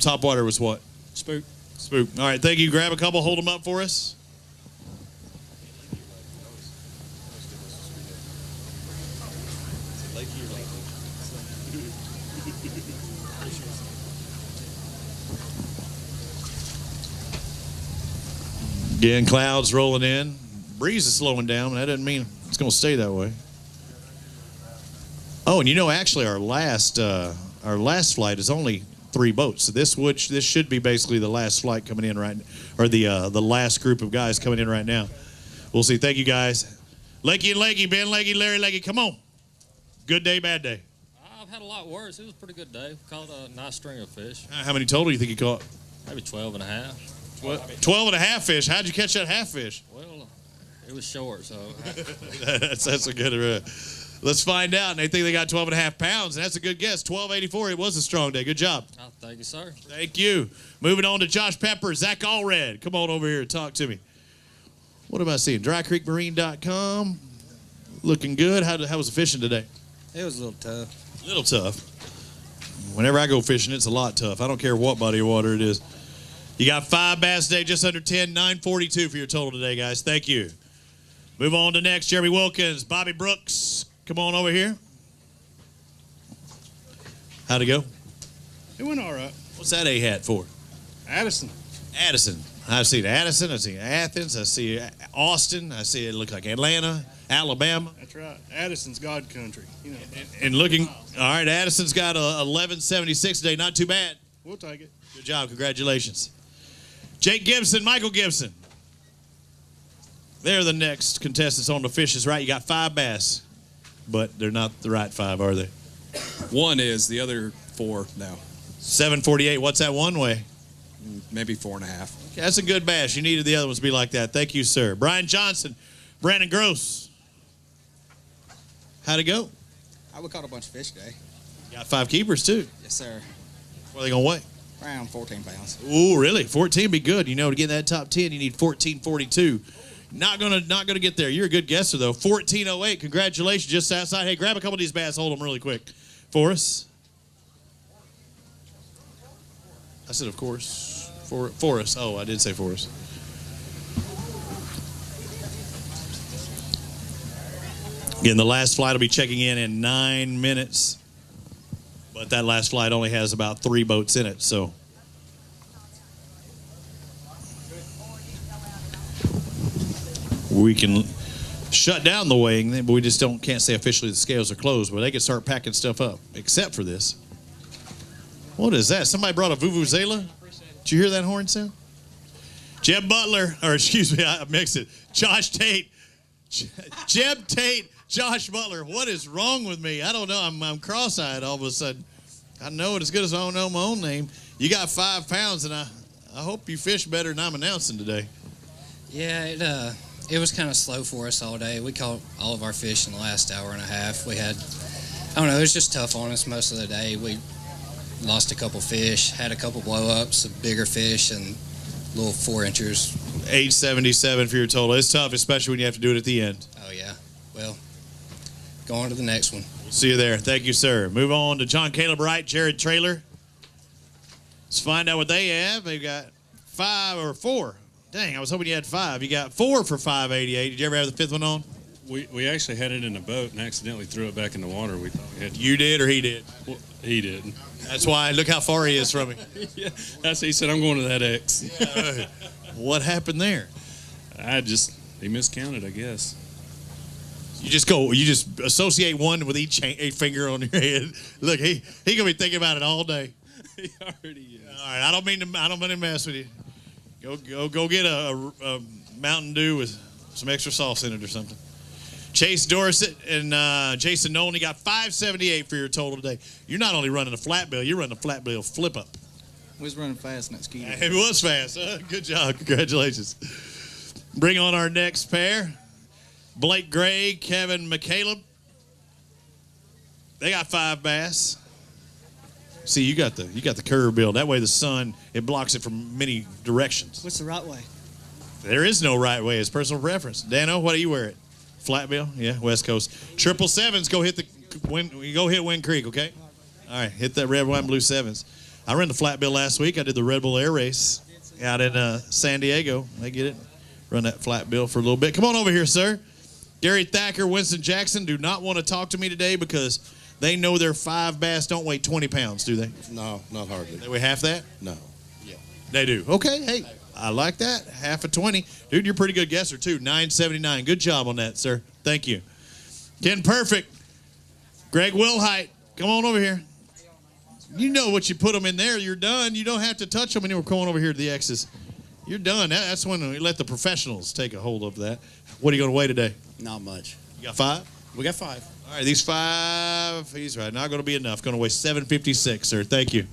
[SPEAKER 8] Top water was what?
[SPEAKER 21] Spook.
[SPEAKER 8] All right, thank you. Grab a couple, hold them up for us. Again, clouds rolling in. Breeze is slowing down. That doesn't mean it's going to stay that way. Oh, and actually our last flight is only 3 boats. So this should be basically the last flight coming in right, or the last group of guys coming in right now. We'll see. Thank you, guys. Lakey and Lakey, Ben Lakey, Larry Lakey, come on. Good day, bad day?
[SPEAKER 14] I've had a lot worse. It was a pretty good day. Caught a nice string of fish.
[SPEAKER 8] How many total do you think you caught?
[SPEAKER 14] Maybe 12 and a half.
[SPEAKER 8] 12 and a half fish. How'd you catch that half fish?
[SPEAKER 14] Well, it was short, so.
[SPEAKER 8] that's a good. Let's find out. And they think they got 12 and a half pounds, and that's a good guess. 12.84. It was a strong day. Good job.
[SPEAKER 14] Oh, thank you, sir.
[SPEAKER 8] Thank you. Moving on to Josh Pepper, Zach Allred. Come on over here and talk to me. What am I seeing? DryCreekMarine.com. Looking good. How was the fishing today?
[SPEAKER 22] It was a little tough.
[SPEAKER 8] A little tough. Whenever I go fishing, it's a lot tough. I don't care what body of water it is. You got 5 bass today, just under 10, 942 for your total today, guys. Thank you. Move on to next. Jeremy Wilkins, Bobby Brooks. Come on over here. How'd it go?
[SPEAKER 20] It went all right.
[SPEAKER 8] What's that A hat for?
[SPEAKER 20] Addison.
[SPEAKER 8] I've seen Addison. I've seen Athens. I see Austin. I see it look like Atlanta, Alabama.
[SPEAKER 20] That's right. Addison's God country.
[SPEAKER 8] And looking, all right, Addison's got a 1176 today. Not too bad.
[SPEAKER 20] We'll take it.
[SPEAKER 8] Good job. Congratulations. Jake Gibson, Michael Gibson. They're the next contestants on the fishes, right? You got 5 bass, but they're not the right 5, are they?
[SPEAKER 5] One is, the other 4 now.
[SPEAKER 8] 748. What's that one way?
[SPEAKER 5] Maybe 4.5.
[SPEAKER 8] Okay, that's a good bass. You needed the other ones to be like that. Thank you, sir. Brian Johnson, Brandon Gross. How'd it go?
[SPEAKER 22] We caught a bunch of fish today.
[SPEAKER 8] You got 5 keepers, too.
[SPEAKER 22] Yes, sir.
[SPEAKER 8] What are they going to weigh?
[SPEAKER 22] Around 14 pounds.
[SPEAKER 8] Ooh, really? 14 be good. To get in that top 10, you need 1442. Not gonna get there. You're a good guesser, though. 1408. Congratulations, just outside. Hey, grab a couple of these bass. Hold them really quick for us. I said, of course. For us. Oh, I did say for us. Again, the last flight will be checking in 9 minutes. But that last flight only has about 3 boats in it, so. We can shut down the weighing, but we just can't say officially the scales are closed, but they can start packing stuff up, except for this. What is that? Somebody brought a vuvuzela? Did you hear that horn sound? Jeb Butler, or excuse me, I mixed it. Josh Tate. Jeb Tate. Josh Butler, what is wrong with me? I don't know. I'm cross-eyed all of a sudden. I know it as good as I don't know my own name. You got 5 pounds, and I hope you fish better than I'm announcing today.
[SPEAKER 18] Yeah, it was kind of slow for us all day. We caught all of our fish in the last hour and a half. We had, I don't know, it was just tough on us most of the day. We lost a couple fish, had a couple blow-ups of bigger fish, and little 4-inchers.
[SPEAKER 8] 877 for your total. It's tough, especially when you have to do it at the end.
[SPEAKER 18] Oh, yeah. Well, go on to the next one.
[SPEAKER 8] We'll see you there. Thank you, sir. Move on to John Caleb Wright, Jared Traylor. Let's find out what they have. They've got 5 or 4. Dang, I was hoping you had 5. You got 4 for 588. Did you ever have the 5th one on?
[SPEAKER 6] We actually had it in a boat and accidentally threw it back in the water. We thought we had to.
[SPEAKER 8] You did or he did?
[SPEAKER 6] Well, he did.
[SPEAKER 8] That's why. Look how far he is from me.
[SPEAKER 6] Yeah, he said, I'm going to that X.
[SPEAKER 8] Yeah. What happened there?
[SPEAKER 6] He miscounted, I guess.
[SPEAKER 8] You just associate one with each finger on your head. Look, he gonna be thinking about it all day.
[SPEAKER 6] He already is.
[SPEAKER 8] All right, I don't mean to mess with you. Go get a Mountain Dew with some extra sauce in it or something. Chase Dorset and Jason Nolan, you got 578 for your total today. You're not only running a flat bill, you're running a flat bill flip up.
[SPEAKER 15] We was running fast in that skeeter.
[SPEAKER 8] It was fast. Good job. Congratulations. Bring on our next pair. Blake Gray, Kevin McCaleb. They got 5 bass. See, you got the curve bill. That way the sun, it blocks it from many directions.
[SPEAKER 19] What's the right way?
[SPEAKER 8] There is no right way. It's personal preference. Dano, what do you wear it? Flat bill? Yeah, West Coast. 777s, go hit Wind Creek, okay? All right, hit that red, white, and blue 7s. I ran the flat bill last week. I did the Red Bull Air Race out in San Diego. I get it. Run that flat bill for a little bit. Come on over here, sir. Gary Thacker, Winston Jackson do not want to talk to me today because they know their 5 bass don't weigh 20 pounds, do they?
[SPEAKER 20] No, not hardly.
[SPEAKER 8] They weigh half that?
[SPEAKER 20] No. Yeah.
[SPEAKER 8] They do. Okay, hey, I like that. Half of 20. Dude, you're a pretty good guesser, too. 979. Good job on that, sir. Thank you. Ken Perfect. Greg Wilhite. Come on over here. You know what you put them in there, you're done. You don't have to touch them anymore. Come on over here to the X's. You're done. That's when we let the professionals take a hold of that. What are you going to weigh today?
[SPEAKER 19] Not much.
[SPEAKER 8] You got 5?
[SPEAKER 19] We got 5.
[SPEAKER 8] All right, these 5, he's right. Not going to be enough. Going to weigh 756, sir. Thank you.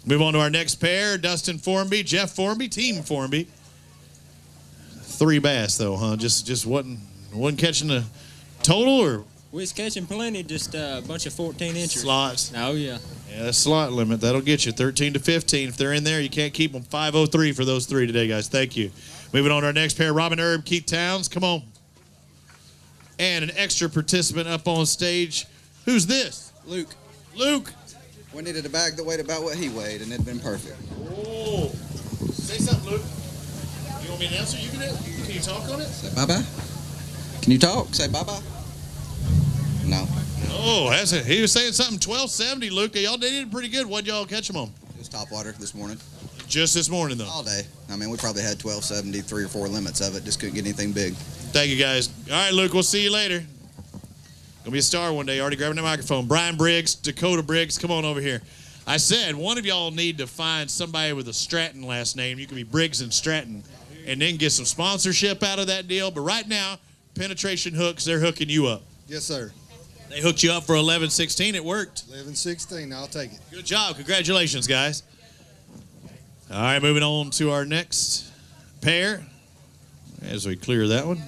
[SPEAKER 8] Move on to our next pair. Dustin Formby, Jeff Formby, Team Formby. 3 bass, though, huh? Just wasn't catching the total, or?
[SPEAKER 7] We was catching plenty, just a bunch of 14-inchers.
[SPEAKER 8] Slots.
[SPEAKER 7] Oh, yeah.
[SPEAKER 8] Yeah, that's slot limit. That'll get you 13 to 15. If they're in there, you can't keep them. 503 for those 3 today, guys. Thank you. Moving on to our next pair. Robin Erb, Keith Towns. Come on. And an extra participant up on stage. Who's this?
[SPEAKER 22] Luke.
[SPEAKER 8] Luke.
[SPEAKER 22] We needed a bag that weighed about what he weighed, and it'd been perfect.
[SPEAKER 8] Oh. Say something, Luke. You want me to answer? Can you talk on it?
[SPEAKER 22] Say bye-bye. Can you talk? Say bye-bye. No.
[SPEAKER 8] Oh, that's it. He was saying something. 1270, Luke. Y'all did pretty good. What'd y'all catch them on?
[SPEAKER 22] It was top water this morning.
[SPEAKER 8] Just this morning, though?
[SPEAKER 22] All day. I mean, we probably had 1270, 3 or 4 limits of it. Just couldn't get anything big.
[SPEAKER 8] Thank you, guys. All right, Luke, we'll see you later. Gonna be a star one day. Already grabbing the microphone. Brian Briggs, Dakota Briggs, come on over here. I said one of y'all need to find somebody with a Stratton last name. You can be Briggs and Stratton, and then get some sponsorship out of that deal. But right now, Penetration Hooks, they're hooking you up.
[SPEAKER 20] Yes, sir.
[SPEAKER 8] They hooked you up for 11-16. It worked.
[SPEAKER 20] 11-16. I'll take it.
[SPEAKER 8] Good job. Congratulations, guys. All right, moving on to our next pair as we clear that one.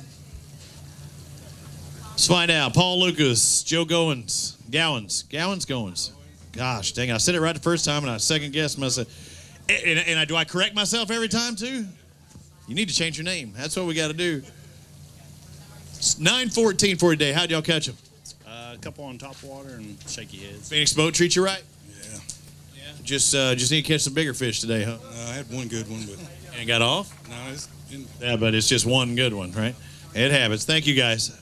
[SPEAKER 8] Let's find out. Paul Lucas, Joe Goins. Gosh, dang, I said it right the first time, and I second-guessed myself. And do I correct myself every time, too? You need to change your name. That's what we got to do. It's 9-14 for today. How'd y'all catch them?
[SPEAKER 6] A couple on top water and shaky heads.
[SPEAKER 8] Phoenix boat treat you right?
[SPEAKER 6] Yeah.
[SPEAKER 8] Just need to catch some bigger fish today, huh?
[SPEAKER 6] I had one good one, but...
[SPEAKER 8] And got off?
[SPEAKER 6] No,
[SPEAKER 8] yeah, but it's just one good one, right? It happens. Thank you, guys.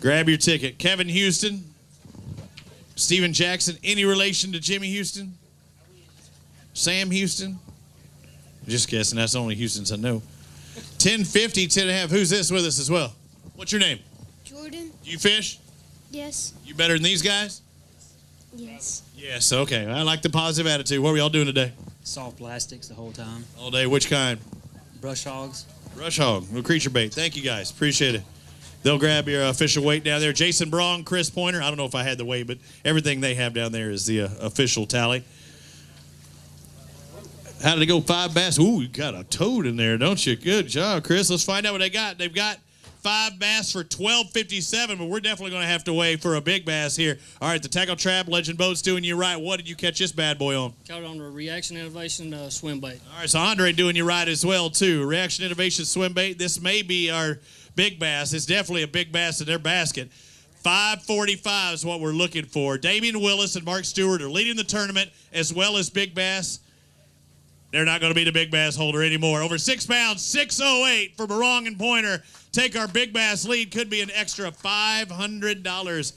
[SPEAKER 8] Grab your ticket. Kevin Houston, Steven Jackson, any relation to Jimmy Houston? Sam Houston? Just guessing. That's the only Houstons I know. 1050, 10.5. Who's this with us as well? What's your name?
[SPEAKER 9] Jordan.
[SPEAKER 8] Do you fish?
[SPEAKER 9] Yes.
[SPEAKER 8] You better than these guys?
[SPEAKER 9] Yes.
[SPEAKER 8] Yes, okay. I like the positive attitude. What were y'all doing today?
[SPEAKER 7] Soft plastics the whole time.
[SPEAKER 8] All day. Which kind?
[SPEAKER 7] Brush hogs.
[SPEAKER 8] Brush hog. No creature bait. Thank you, guys. Appreciate it. They'll grab your official weight down there. Jason Braun, Chris Pointer. I don't know if I had the weight, but everything they have down there is the official tally. How did it go? 5 bass. Ooh, you got a toad in there, don't you? Good job, Chris. Let's find out what they got. They've got 5 bass for $12.57, but we're definitely going to have to wait for a big bass here. All right, the Tackle Trap Legend Boat's doing you right. What did you catch this bad boy on?
[SPEAKER 21] Caught it on the Reaction Innovation swim bait.
[SPEAKER 8] All right, so Andre doing you right as well, too. Reaction Innovation swim bait. This may be our big bass. It's definitely a big bass in their basket. 545 is what we're looking for. Damian Willis and Mark Stewart are leading the tournament as well as Big Bass. They're not going to be the big bass holder anymore. Over 6 pounds, 608 for Barong and Pointer. Take our big bass lead. Could be an extra $500.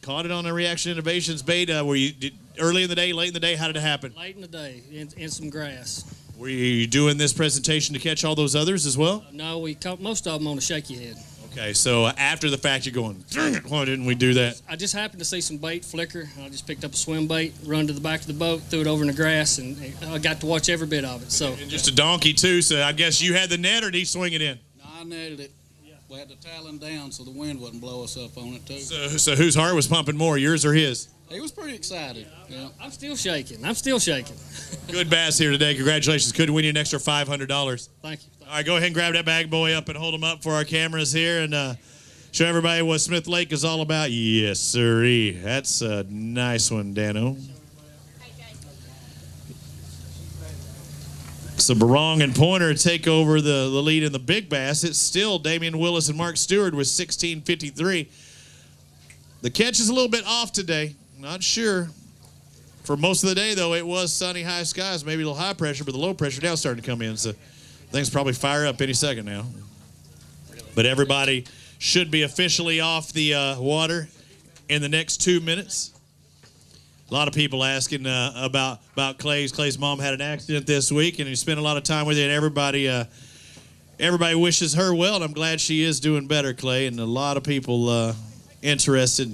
[SPEAKER 8] Caught it on a Reaction Innovations bait. Were you early in the day, late in the day? How did it happen?
[SPEAKER 21] Late in the day, in some grass.
[SPEAKER 8] Were you doing this presentation to catch all those others as well?
[SPEAKER 21] No, we caught most of them on a shaky head.
[SPEAKER 8] Okay, so after the fact, you're going, dang it, why didn't we do that?
[SPEAKER 21] I just happened to see some bait flicker. I just picked up a swim bait, run to the back of the boat, threw it over in the grass, and I got to watch every bit of it. So
[SPEAKER 8] and just a donkey, too, so I guess you had the net, or did he swing it in?
[SPEAKER 25] No, I netted it. We had the talon down so the wind wouldn't blow us up on it, too.
[SPEAKER 8] So whose heart was pumping more, yours or his?
[SPEAKER 25] He was pretty excited. Yeah.
[SPEAKER 21] I'm still shaking. I'm still shaking.
[SPEAKER 8] Good bass here today. Congratulations. Could win you an extra $500.
[SPEAKER 21] Thank you.
[SPEAKER 8] All right, go ahead and grab that bag boy up and hold him up for our cameras here and show everybody what Smith Lake is all about. Yes, sirree. That's a nice one, Dano. So Barong and Pointer take over the lead in the big bass. It's still Damian Willis and Mark Stewart with 16.53. The catch is a little bit off today. Not sure. For most of the day, though, it was sunny, high skies, maybe a little high pressure, but the low pressure now starting to come in. So things probably fire up any second now. But everybody should be officially off the water in the next 2 minutes. A lot of people asking about Clay's. Clay's mom had an accident this week, and he spent a lot of time with you, and everybody wishes her well, and I'm glad she is doing better, Clay, and a lot of people interested.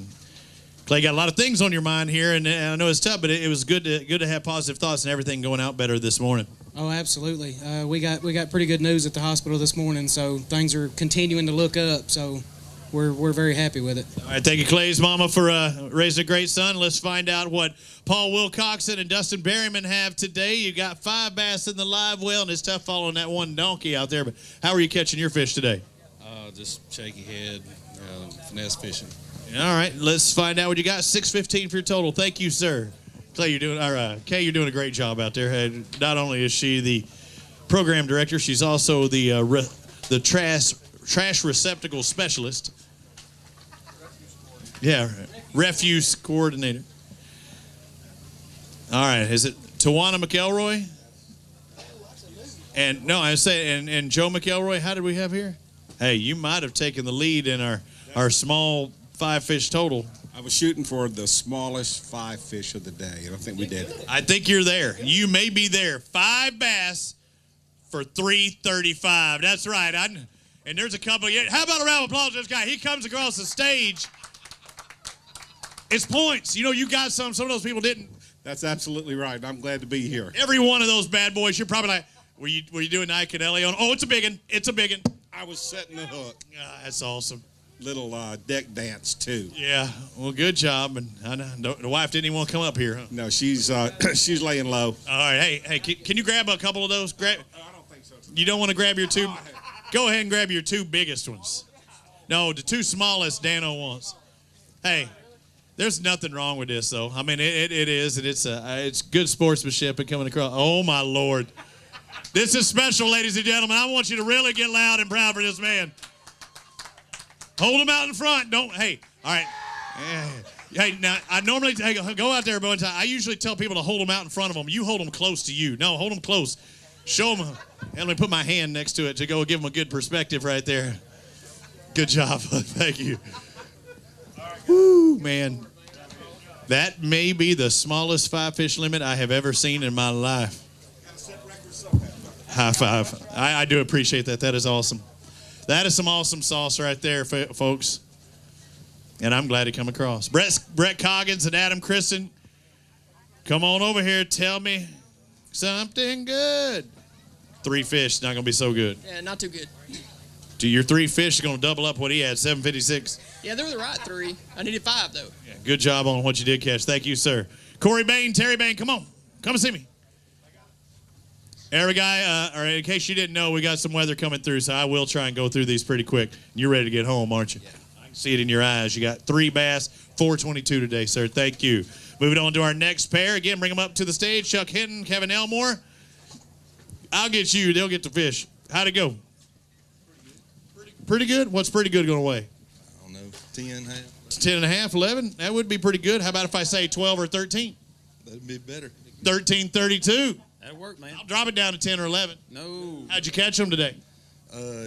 [SPEAKER 8] Clay, got a lot of things on your mind here, and I know it's tough, but it was good to have positive thoughts and everything going out better this morning.
[SPEAKER 10] Oh, absolutely. We got pretty good news at the hospital this morning, so things are continuing to look up. So we're very happy with it.
[SPEAKER 8] All right, thank you, Clay's mama, for raising a great son. Let's find out what Paul Wilcoxon and Dustin Berryman have today. You got 5 bass in the live well, and it's tough following that one donkey out there. But how are you catching your fish today?
[SPEAKER 6] Just shaky head, finesse fishing.
[SPEAKER 8] All right, let's find out what you got. 615 for your total. Thank you, sir. Clay, Kay, you're doing a great job out there. Not only is she the program director, she's also the trash receptacle specialist. Yeah, refuse coordinator. All right, is it Tawana McElroy? And no, I say and Joe McElroy. How did we have here? Hey, you might have taken the lead in our small 5 fish total.
[SPEAKER 2] I was shooting for the smallest 5 fish of the day, and I think we did.
[SPEAKER 8] I think you're there. You may be there. 5 bass for $335. That's right. And there's a couple. How about a round of applause for this guy? He comes across the stage. It's points. You know, you got some. Some of those people didn't.
[SPEAKER 2] That's absolutely right. I'm glad to be here.
[SPEAKER 8] Every one of those bad boys, you're probably like, were you doing Ike and Ellie on? Oh, it's a big one. It's a big one.
[SPEAKER 2] I was setting the hook.
[SPEAKER 8] That's awesome.
[SPEAKER 2] Little deck dance, too.
[SPEAKER 8] Yeah. Well, good job. And I know the wife didn't even want to come up here, huh?
[SPEAKER 2] No, she's laying low.
[SPEAKER 8] All right. Hey, can you grab a couple of those? I don't think so. You don't want to grab your 2? Go ahead and grab your 2 biggest ones. No, the 2 smallest Dano wants. Hey, there's nothing wrong with this, though. I mean, it is, and it's good sportsmanship and coming across. Oh, my Lord. This is special, ladies and gentlemen. I want you to really get loud and proud for this man. Hold him out in front. Hey, all right. Hey, now, I normally go out there one time. I usually tell people to hold them out in front of them. You hold them close to you. No, hold them close. Show them. And let me put my hand next to it to go give them a good perspective right there. Good job. Thank you. Woo, man. That may be the smallest 5 fish limit I have ever seen in my life. High five. I do appreciate that. That is awesome. That is some awesome sauce right there, folks. And I'm glad to come across. Brett Coggins and Adam Kristen, come on over here. Tell me something good. 3 fish, not going to be so good.
[SPEAKER 11] Yeah, not too good.
[SPEAKER 8] Your 3 fish is going to double up what he had, 756.
[SPEAKER 11] Yeah, they were the right 3. I needed 5, though.
[SPEAKER 8] Yeah, good job on what you did catch. Thank you, sir. Corey Bain, Terry Bain, come on. Come and see me. Every guy, or in case you didn't know, we got some weather coming through, so I will try and go through these pretty quick. You're ready to get home, aren't you? Yeah. I can see it in your eyes. You got 3 bass, 422 today, sir. Thank you. Moving on to our next pair. Again, bring them up to the stage. Chuck Hinton, Kevin Elmore. I'll get you. They'll get the fish. How'd it go? Pretty good? What's pretty good going to weigh?
[SPEAKER 24] I don't know, 10 and a half.
[SPEAKER 8] 10 and a half, 11? That would be pretty good. How about if I say 12 or 13?
[SPEAKER 24] That'd be better.
[SPEAKER 8] 13.32.
[SPEAKER 7] That'll work, man.
[SPEAKER 8] I'll drop it down to 10 or 11.
[SPEAKER 24] No.
[SPEAKER 8] How'd you catch them today?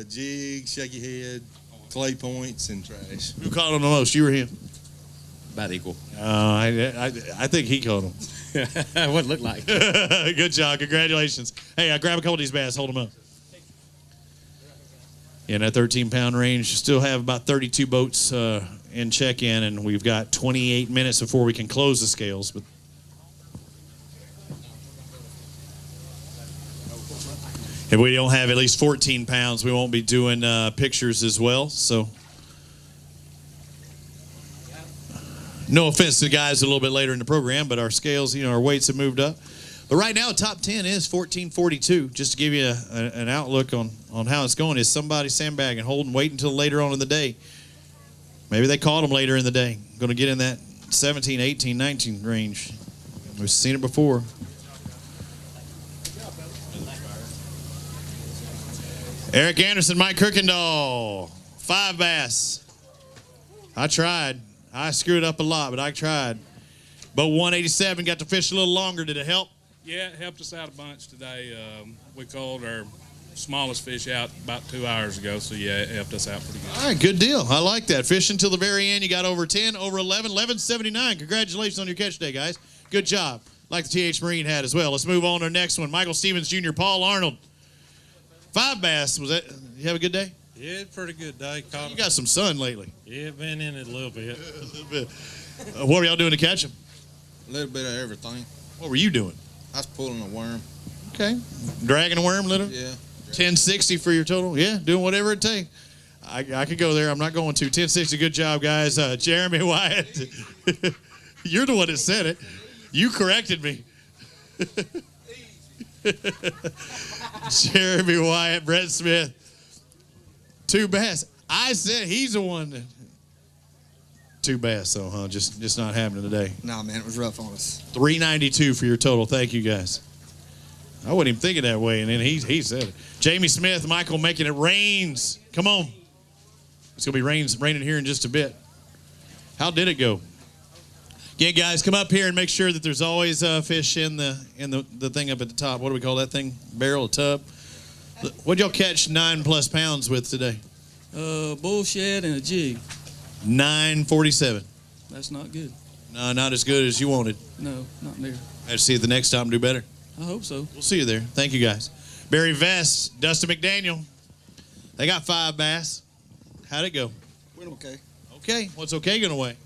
[SPEAKER 24] Jig, shaky head, clay points, and trash.
[SPEAKER 8] Who caught them the most? You or him?
[SPEAKER 24] About equal.
[SPEAKER 8] I think he caught them.
[SPEAKER 7] What it looked like.
[SPEAKER 8] Good job. Congratulations. Hey, grab a couple of these bass. Hold them up. In that 13-pound range, still have about 32 boats in check-in, and we've got 28 minutes before we can close the scales. But if we don't have at least 14 pounds, we won't be doing pictures as well. So, no offense to the guys a little bit later in the program, but our scales, our weights have moved up. But right now, top 10 is 1442. Just to give you an outlook on how it's going, is somebody sandbagging, holding, waiting until later on in the day. Maybe they caught them later in the day. Going to get in that 17, 18, 19 range. We've seen it before. Eric Anderson, Mike Kirkendall, 5 bass. I tried. I screwed up a lot, but I tried. But 187 got to fish a little longer. Did it help?
[SPEAKER 6] Yeah, it helped us out a bunch today. We called our smallest fish out about 2 hours ago, so yeah, it helped us out pretty good.
[SPEAKER 8] All right, good deal. I like that. Fishing till the very end. You got over 10, over 11, 11.79. Congratulations on your catch today, guys. Good job. Like the TH Marine had as well. Let's move on to our next one. Michael Stevens Jr., Paul Arnold. 5 bass. Was that? You have a good day?
[SPEAKER 6] Yeah, pretty good day.
[SPEAKER 8] You got some sun lately.
[SPEAKER 6] Yeah, been in it a little bit.
[SPEAKER 8] A little bit. What were y'all doing to catch them?
[SPEAKER 24] A little bit of everything.
[SPEAKER 8] What were you doing?
[SPEAKER 24] I was pulling a worm.
[SPEAKER 8] Okay. Dragging a worm, little?
[SPEAKER 24] Yeah.
[SPEAKER 8] 1060 for your total? Yeah, doing whatever it takes. I could go there. I'm not going to. 1060, good job, guys. Jeremy Wyatt. You're the one that said it. You corrected me. Jeremy Wyatt, Brett Smith. 2 bass. I said he's the one that. 2 bass, though, huh? Just not happening today.
[SPEAKER 22] Nah, man, it was rough on us.
[SPEAKER 8] 392 for your total. Thank you, guys. I wasn't even thinking that way, and then he said it. Jamie Smith, Michael making it rains. Come on. It's going to be raining here in just a bit. How did it go? Again, guys, come up here and make sure that there's always fish in the thing up at the top. What do we call that thing? Barrel, a tub? What'd y'all catch 9+ pounds with today?
[SPEAKER 21] Bullshit and a jig.
[SPEAKER 8] 947.
[SPEAKER 21] That's not good.
[SPEAKER 8] No, not as good as you wanted.
[SPEAKER 21] No, not there.
[SPEAKER 8] I have to see if the next time do better.
[SPEAKER 21] I hope so.
[SPEAKER 8] We'll see you there. Thank you, guys. Barry Vest, Dustin McDaniel. They got 5 bass. How'd it go?
[SPEAKER 19] Went okay.
[SPEAKER 8] Okay. What's okay going to weigh?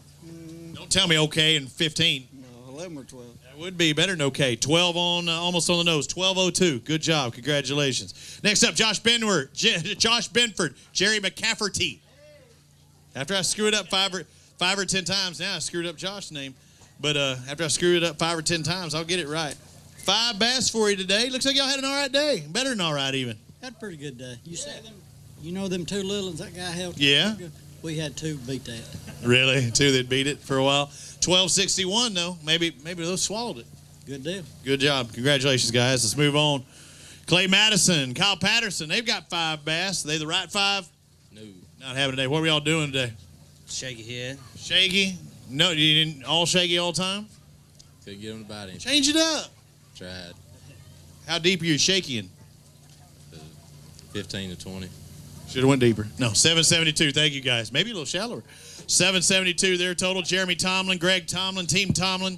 [SPEAKER 8] Don't tell me okay and 15.
[SPEAKER 19] No, 11 or 12.
[SPEAKER 8] That would be better than okay. 12 on, almost on the nose. 12.02. Good job. Congratulations. Next up, Josh Benford, Jerry McCafferty. After I screwed up 5 or 10 times, now I screwed up Josh's name. But after I screwed it up 5 or 10 times, I'll get it right. 5 bass for you today. Looks like y'all had an all right day. Better than all right, even.
[SPEAKER 19] Had a pretty good day. You saw them? You know them 2 little ones that guy held?
[SPEAKER 8] Yeah.
[SPEAKER 19] We had 2 beat that.
[SPEAKER 8] Really? 2 that beat it for a while. 1261 though. Maybe those swallowed it.
[SPEAKER 19] Good deal.
[SPEAKER 8] Good job. Congratulations, guys. Let's move on. Clay Madison, Kyle Patterson. They've got 5 bass. Are they the right 5?
[SPEAKER 24] No.
[SPEAKER 8] Not having today. What were y'all doing today?
[SPEAKER 24] Shaky head.
[SPEAKER 8] Shaky? No, you didn't all shaky all the time?
[SPEAKER 24] Couldn't get him to bite him.
[SPEAKER 8] Change it up.
[SPEAKER 24] Tried.
[SPEAKER 8] How deep are you shaking?
[SPEAKER 24] 15 to 20.
[SPEAKER 8] Should have went deeper. No, 772. Thank you, guys. Maybe a little shallower. 772 there total. Jeremy Tomlin, Greg Tomlin, Team Tomlin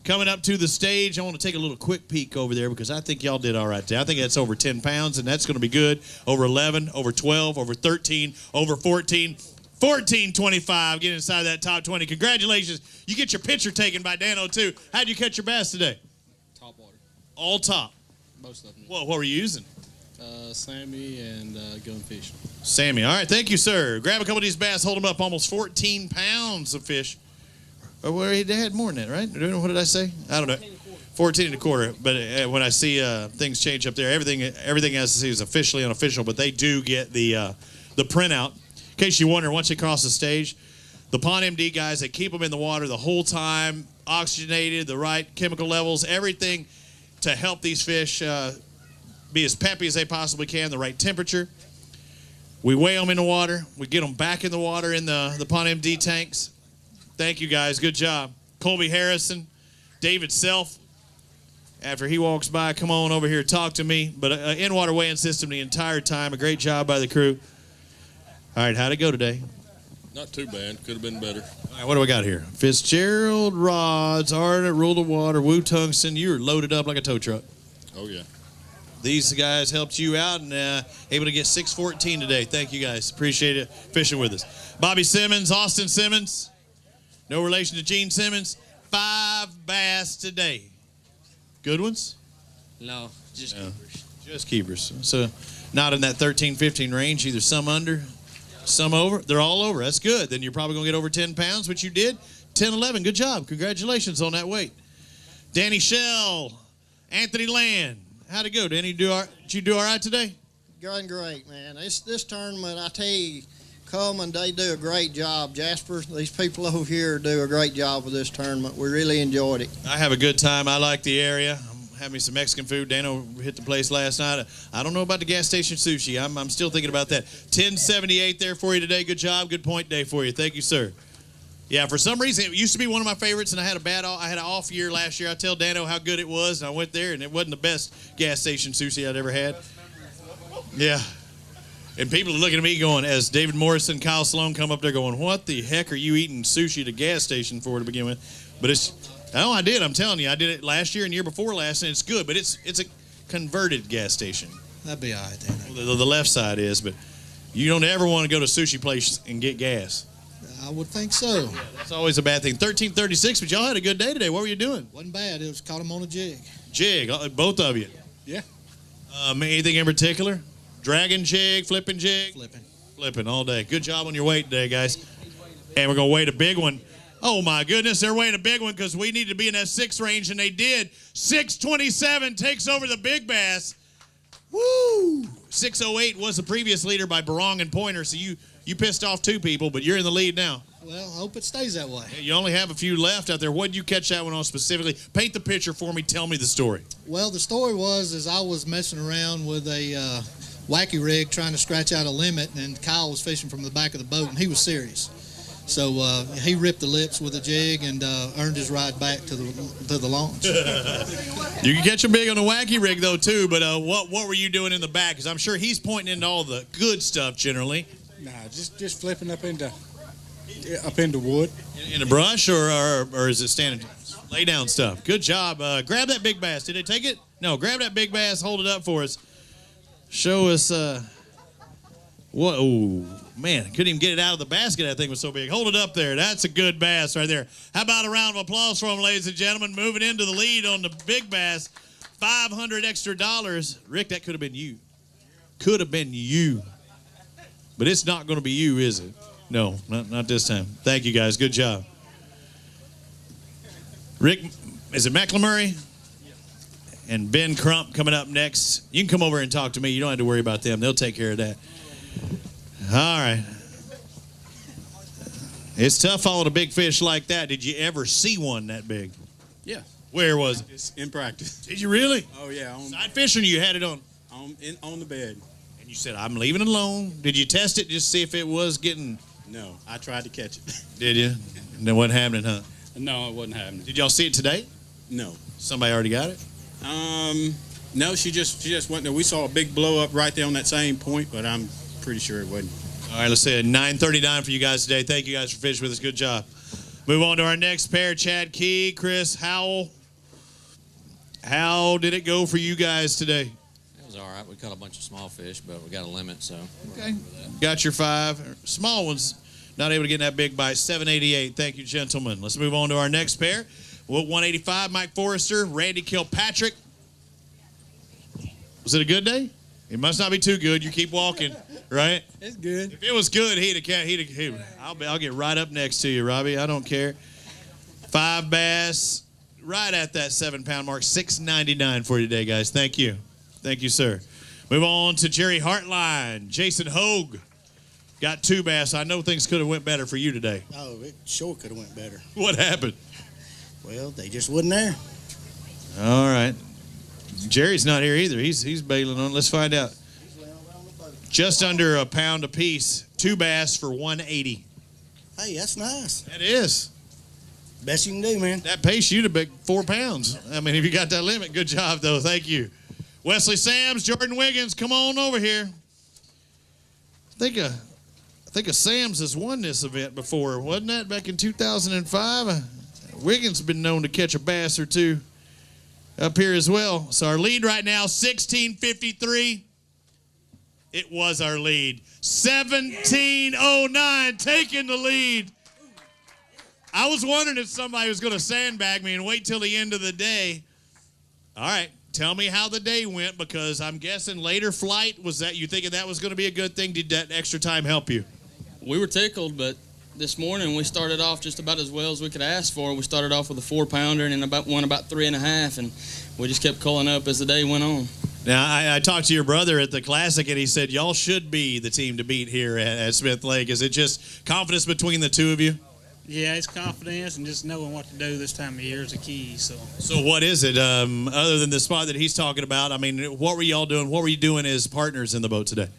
[SPEAKER 8] coming up to the stage. I want to take a little quick peek over there because I think y'all did all right there. I think that's over 10 pounds, and that's going to be good. Over 11, over 12, over 13, over 14. 14.25. Get inside that top 20. Congratulations. You get your picture taken by Dan O2. How'd you catch your bass today?
[SPEAKER 25] Top water.
[SPEAKER 8] All top.
[SPEAKER 25] Most of them.
[SPEAKER 8] What were you using?
[SPEAKER 25] Sammy and gunfish.
[SPEAKER 8] Sammy. All right. Thank you, sir. Grab a couple of these bass. Hold them up. Almost 14 pounds of fish. Or they had more than that, right? What did I say? I don't know. 14 and a quarter. But when I see things change up there, everything has to see is officially unofficial. But they do get the printout. In case you wonder, once they cross the stage, the Pond MD guys, they keep them in the water the whole time, oxygenated, the right chemical levels, everything to help these fish be as peppy as they possibly can, the right temperature. We weigh them in the water. We get them back in the water in the Pond MD tanks. Thank you, guys. Good job. Colby Harrison, David Self. After he walks by, come on over here, talk to me. But in-water weighing system the entire time. A great job by the crew. All right, how'd it go today?
[SPEAKER 1] Not too bad. Could have been better.
[SPEAKER 8] All right, what do we got here? Fitzgerald Rods, Ardent, Rule of Water, Wu Tungsten. You were loaded up like a tow truck.
[SPEAKER 1] Oh, yeah.
[SPEAKER 8] These guys helped you out and able to get 614 today. Thank you, guys. Appreciate it fishing with us. Bobby Simmons, Austin Simmons. No relation to Gene Simmons. 5 bass today. Good ones?
[SPEAKER 7] No, just keepers.
[SPEAKER 8] Just keepers. So not in that 13, 15 range, either some under, some over. They're all over. That's good. Then you're probably going to get over 10 pounds, which you did. 10, 11. Good job. Congratulations on that weight. Danny Shell, Anthony Land. How'd it go, Danny? Did you do all right today?
[SPEAKER 12] Going great, man. This tournament, I tell you, Coleman, they do a great job. Jasper, these people over here do a great job with this tournament. We really enjoyed it.
[SPEAKER 8] I have a good time. I like the area. I'm having some Mexican food. Dano hit the place last night. I don't know about the gas station sushi. I'm still thinking about that. 1078 there for you today. Good job. Good point day for you. Thank you, sir. Yeah, for some reason, it used to be one of my favorites, and I had an off year last year. I tell Dano how good it was, and I went there, and it wasn't the best gas station sushi I'd ever had. Yeah. And people are looking at me going, as David Morrison, Kyle Sloan come up there going, what the heck are you eating sushi at a gas station for to begin with? But I did. I'm telling you. I did it last year and year before last, and it's good. But it's a converted gas station.
[SPEAKER 20] That'd be all right, then.
[SPEAKER 8] The left side is, but you don't ever want to go to a sushi place and get gas.
[SPEAKER 20] I would think so.
[SPEAKER 8] Yeah, that's always a bad thing. 1336, but y'all had a good day today. What were you doing?
[SPEAKER 20] Wasn't bad. It was caught him on a jig.
[SPEAKER 8] Jig, both of you?
[SPEAKER 20] Yeah.
[SPEAKER 8] Anything in particular? Dragging jig, flipping jig?
[SPEAKER 20] Flipping.
[SPEAKER 8] Flipping all day. Good job on your weight today, guys. And we're going to weight a big one. Oh, my goodness, they're weighing a big one because we need to be in that 6 range, and they did. 627 takes over the big bass. Woo! 608 was the previous leader by Barong and Pointer, so you pissed off 2 people, but you're in the lead now.
[SPEAKER 20] Well, I hope it stays that way.
[SPEAKER 8] You only have a few left out there. What did you catch that one on specifically? Paint the picture for me. Tell me the story.
[SPEAKER 20] Well, the story was I was messing around with a wacky rig trying to scratch out a limit, and Kyle was fishing from the back of the boat, and he was serious. So he ripped the lips with a jig and earned his ride back to the launch.
[SPEAKER 8] You can catch him big on a wacky rig, though, too. But what were you doing in the back? Because I'm sure he's pointing into all the good stuff generally.
[SPEAKER 23] Nah, just flipping up into wood.
[SPEAKER 8] In the brush, or is it standing? Lay down stuff. Good job. Grab that big bass. Did they take it? No. Grab that big bass. Hold it up for us. Show us. What? Oh, man. Couldn't even get it out of the basket. That thing was so big. Hold it up there. That's a good bass right there. How about a round of applause for him, ladies and gentlemen? Moving into the lead on the big bass. $500 extra. Rick, that could have been you. Could have been you. But it's not going to be you, is it? No, not this time. Thank you, guys. Good job. Rick, is it McLemurray? And Ben Crump coming up next. You can come over and talk to me. You don't have to worry about them. They'll take care of that. All right. It's tough following a big fish like that. Did you ever see one that big?
[SPEAKER 23] Yeah.
[SPEAKER 8] Where was it?
[SPEAKER 23] It's in practice.
[SPEAKER 8] Did you really?
[SPEAKER 23] Oh, yeah.
[SPEAKER 8] Side fishing, you had it on?
[SPEAKER 23] On the bed.
[SPEAKER 8] And you said, I'm leaving it alone. Did you test it just to see if it was getting...
[SPEAKER 23] No, I tried to catch it.
[SPEAKER 8] Did you? And it wasn't happening, huh?
[SPEAKER 23] No, it wasn't happening.
[SPEAKER 8] Did y'all see it today?
[SPEAKER 23] No.
[SPEAKER 8] Somebody already got it?
[SPEAKER 23] No, she just went there. We saw a big blow up right there on that same point, but I'm pretty sure it wasn't.
[SPEAKER 8] All right, let's say a 9:39 for you guys today. Thank you guys for fishing with us. Good job. Move on to our next pair, Chad Key, Chris Howell. How did it go for you guys today?
[SPEAKER 13] It was all right. We caught a bunch of small fish, but we got a limit, so.
[SPEAKER 8] Okay. Got your 5. Small ones, not able to get in that big bite. 788. Thank you, gentlemen. Let's move on to our next pair. 185, Mike Forrester, Randy Kilpatrick. Was it a good day? It must not be too good. You keep walking, right?
[SPEAKER 23] It's good.
[SPEAKER 8] If it was good, I'll get right up next to you, Robbie. I don't care. 5 bass. right at that 7-pound mark. $6.99 for you today, guys. Thank you. Thank you, sir. Move on to Jerry Hartline. Jason Hogue got 2 bass. I know things could have went better for you today.
[SPEAKER 3] Oh, it sure could have went better.
[SPEAKER 8] What happened?
[SPEAKER 3] Well, they just wasn't there.
[SPEAKER 8] All right. Jerry's not here either. He's bailing on. Let's find out. Just under a pound apiece. 2 bass for $180.
[SPEAKER 3] Hey, that's nice.
[SPEAKER 8] That is.
[SPEAKER 3] Best you can do, man.
[SPEAKER 8] That pays you to big 4 pounds. I mean, if you got that limit, good job, though. Thank you. Wesley Sams, Jordan Wiggins, come on over here. I think a Sams has won this event before, wasn't that back in 2005? Wiggins has been known to catch a bass or two up here as well. So our lead right now, 16:53. It was our lead. 17:09, taking the lead. I was wondering if somebody was going to sandbag me and wait till the end of the day. All right, tell me how the day went, because I'm guessing later flight, was that you thinking that was going to be a good thing? Did that extra time help you?
[SPEAKER 21] We were tickled, but this morning we started off just about as well as we could ask for. We started off with a 4-pounder and then won about 3.5, and we just kept calling up as the day went on.
[SPEAKER 8] Now, I talked to your brother at the Classic, and he said y'all should be the team to beat here at Smith Lake. Is it just confidence between the two of you?
[SPEAKER 23] Yeah, it's confidence and just knowing what to do this time of year is a key. So
[SPEAKER 8] what is it, other than the spot that he's talking about? I mean, what were y'all doing? What were you doing as partners in the boat today?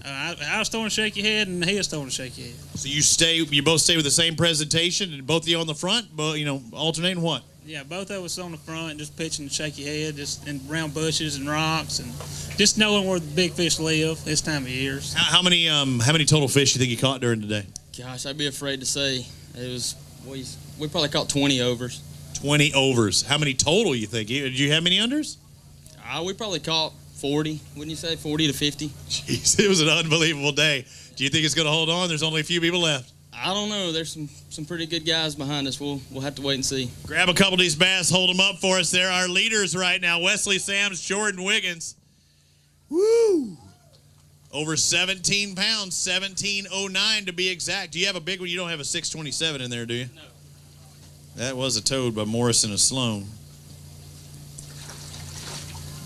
[SPEAKER 23] I was throwing a shaky head, and he was throwing a shaky head.
[SPEAKER 8] So you both stay with the same presentation, and both of you on the front, but alternating what?
[SPEAKER 23] Yeah, both of us on the front, just pitching the shaky head, just in around bushes and rocks, and just knowing where the big fish live this time of year.
[SPEAKER 8] How many total fish do you think you caught during the day?
[SPEAKER 21] Gosh, I'd be afraid to say. It was we probably caught 20 overs.
[SPEAKER 8] 20 overs. How many total you think? Did you have many unders?
[SPEAKER 21] We probably caught 40, wouldn't you say? 40 to 50.
[SPEAKER 8] Jeez, it was an unbelievable day. Do you think it's going to hold on? There's only a few people left.
[SPEAKER 21] I don't know. There's some pretty good guys behind us. We'll have to wait and see.
[SPEAKER 8] Grab a couple of these bass, hold them up for us. They're our leaders right now. Wesley Sams, Jordan Wiggins. Woo! Over 17 pounds, 17:09 to be exact. Do you have a big one? You don't have a 627 in there, do you?
[SPEAKER 21] No.
[SPEAKER 8] That was a toad by Morrison and Sloan.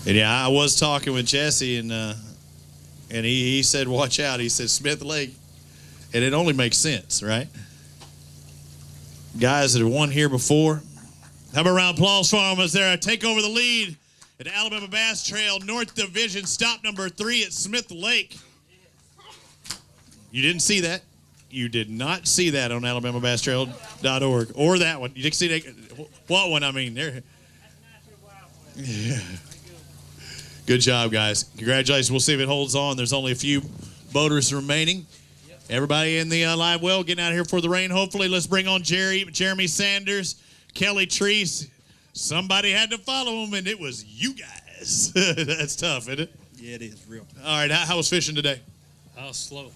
[SPEAKER 8] And yeah, I was talking with Jesse, and he said, watch out. He said, Smith Lake. And it only makes sense, right? Guys that have won here before. How about a round of applause for them as they take over the lead at Alabama Bass Trail North Division, stop number 3 at Smith Lake. You didn't see that. You did not see that on AlabamaBassTrail.org or that one. You didn't see that. What one? I mean, there. Yeah. Good job, guys. Congratulations. We'll see if it holds on. There's only a few boaters remaining. Everybody in the live well getting out of here for the rain, hopefully. Let's bring on Jeremy Sanders, Kelly Treese. Somebody had to follow him, and it was you guys. That's tough, isn't it?
[SPEAKER 22] Yeah, it is real.
[SPEAKER 8] All right, how was fishing today?
[SPEAKER 23] Slow.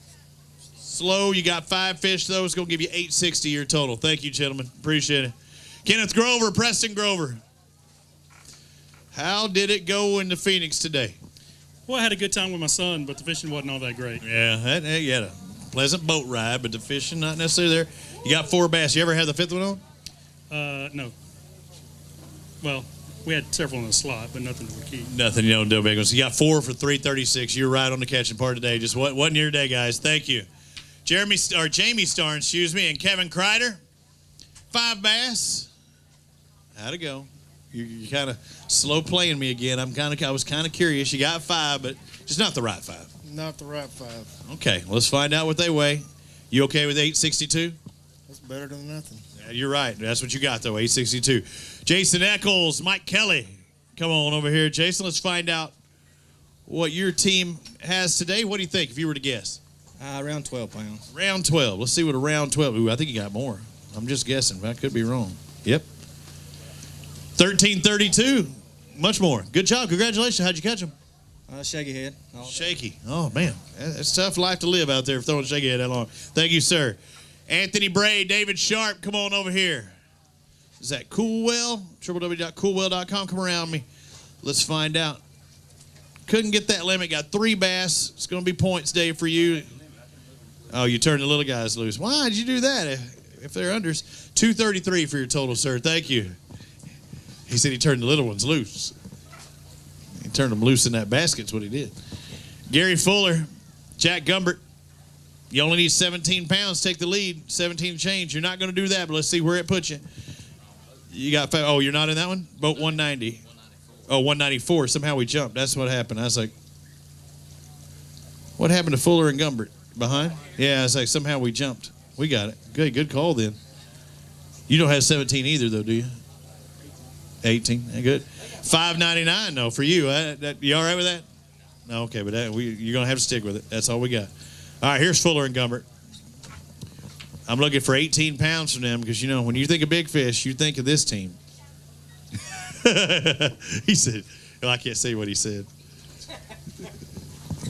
[SPEAKER 8] Slow. You got 5 fish, though. It's going to give you $860 your total. Thank you, gentlemen. Appreciate it. Kenneth Grover, Preston Grover. How did it go in the Phoenix today?
[SPEAKER 4] Well, I had a good time with my son, but the fishing wasn't all that great.
[SPEAKER 8] Yeah, you had a pleasant boat ride, but the fishing not necessarily there. You got 4 bass. You ever had the 5th one
[SPEAKER 4] on? No. Well, we had several in the slot, but nothing to keep.
[SPEAKER 8] Nothing, you don't do big ones. You got 4 for 336. You're right on the catching part today. Just wasn't your day, guys. Thank you. Jamie Starnes, and Kevin Kreider. 5 bass. How'd it go? You kind of slow playing me again. I was kind of curious. You got 5, but just not the right 5.
[SPEAKER 12] Not the right 5.
[SPEAKER 8] Okay, let's find out what they weigh. You okay with 862?
[SPEAKER 12] That's better than nothing.
[SPEAKER 8] Yeah, you're right. That's what you got, though, 862. Jason Eccles, Mike Kelly. Come on over here, Jason. Let's find out what your team has today. What do you think if you were to guess?
[SPEAKER 22] Around 12 pounds.
[SPEAKER 8] Round 12. Let's see what a round 12. Ooh, I think you got more. I'm just guessing, but I could be wrong. Yep. 1332. Much more. Good job. Congratulations. How'd you catch them?
[SPEAKER 22] Shaky head.
[SPEAKER 8] Shaky. Oh, man. It's a tough life to live out there throwing shaky head that long. Thank you, sir. Anthony Bray, David Sharp, come on over here. Is that Coolwell? www.coolwell.com. Come around me. Let's find out. Couldn't get that limit. Got 3 bass. It's going to be points day for you. Oh, you turned the little guys loose. Why did you do that if they're unders? 233 for your total, sir. Thank you. He said he turned the little ones loose. He turned them loose in that basket's what he did. Gary Fuller, Jack Gumbert. You only need 17 pounds to take the lead. 17 change. You're not going to do that, but let's see where it puts you. You got, oh, you're not in that one? Boat 190. Oh, 194. Somehow we jumped. That's what happened. I was like, what happened to Fuller and Gumbert? Behind? Yeah, it's like somehow we jumped. We got it. Good call then. You don't have 17 either, though, do you? 18. Good. $5.99 though for you. You all right with that? No, okay, but you're gonna have to stick with it. That's all we got. All right, here's Fuller and Gumbert. I'm looking for 18 pounds from them because when you think of big fish, you think of this team. He said, well, I can't say what he said.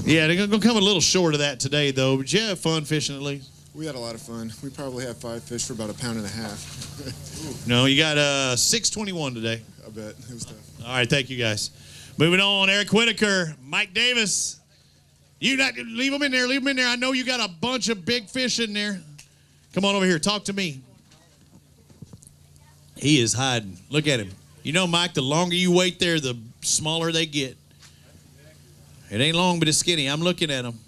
[SPEAKER 8] Yeah, they're gonna come a little short of that today though. But you have fun fishing at least.
[SPEAKER 5] We had a lot of fun. We probably had 5 fish for about 1.5 pounds.
[SPEAKER 8] No, you got 621 today.
[SPEAKER 5] I bet. It was tough.
[SPEAKER 8] All right, thank you guys. Moving on, Eric Whitaker, Mike Davis. Leave them in there. Leave them in there. I know you got a bunch of big fish in there. Come on over here. Talk to me. He is hiding. Look at him. Mike, the longer you wait there, the smaller they get. It ain't long, but it's skinny. I'm looking at him.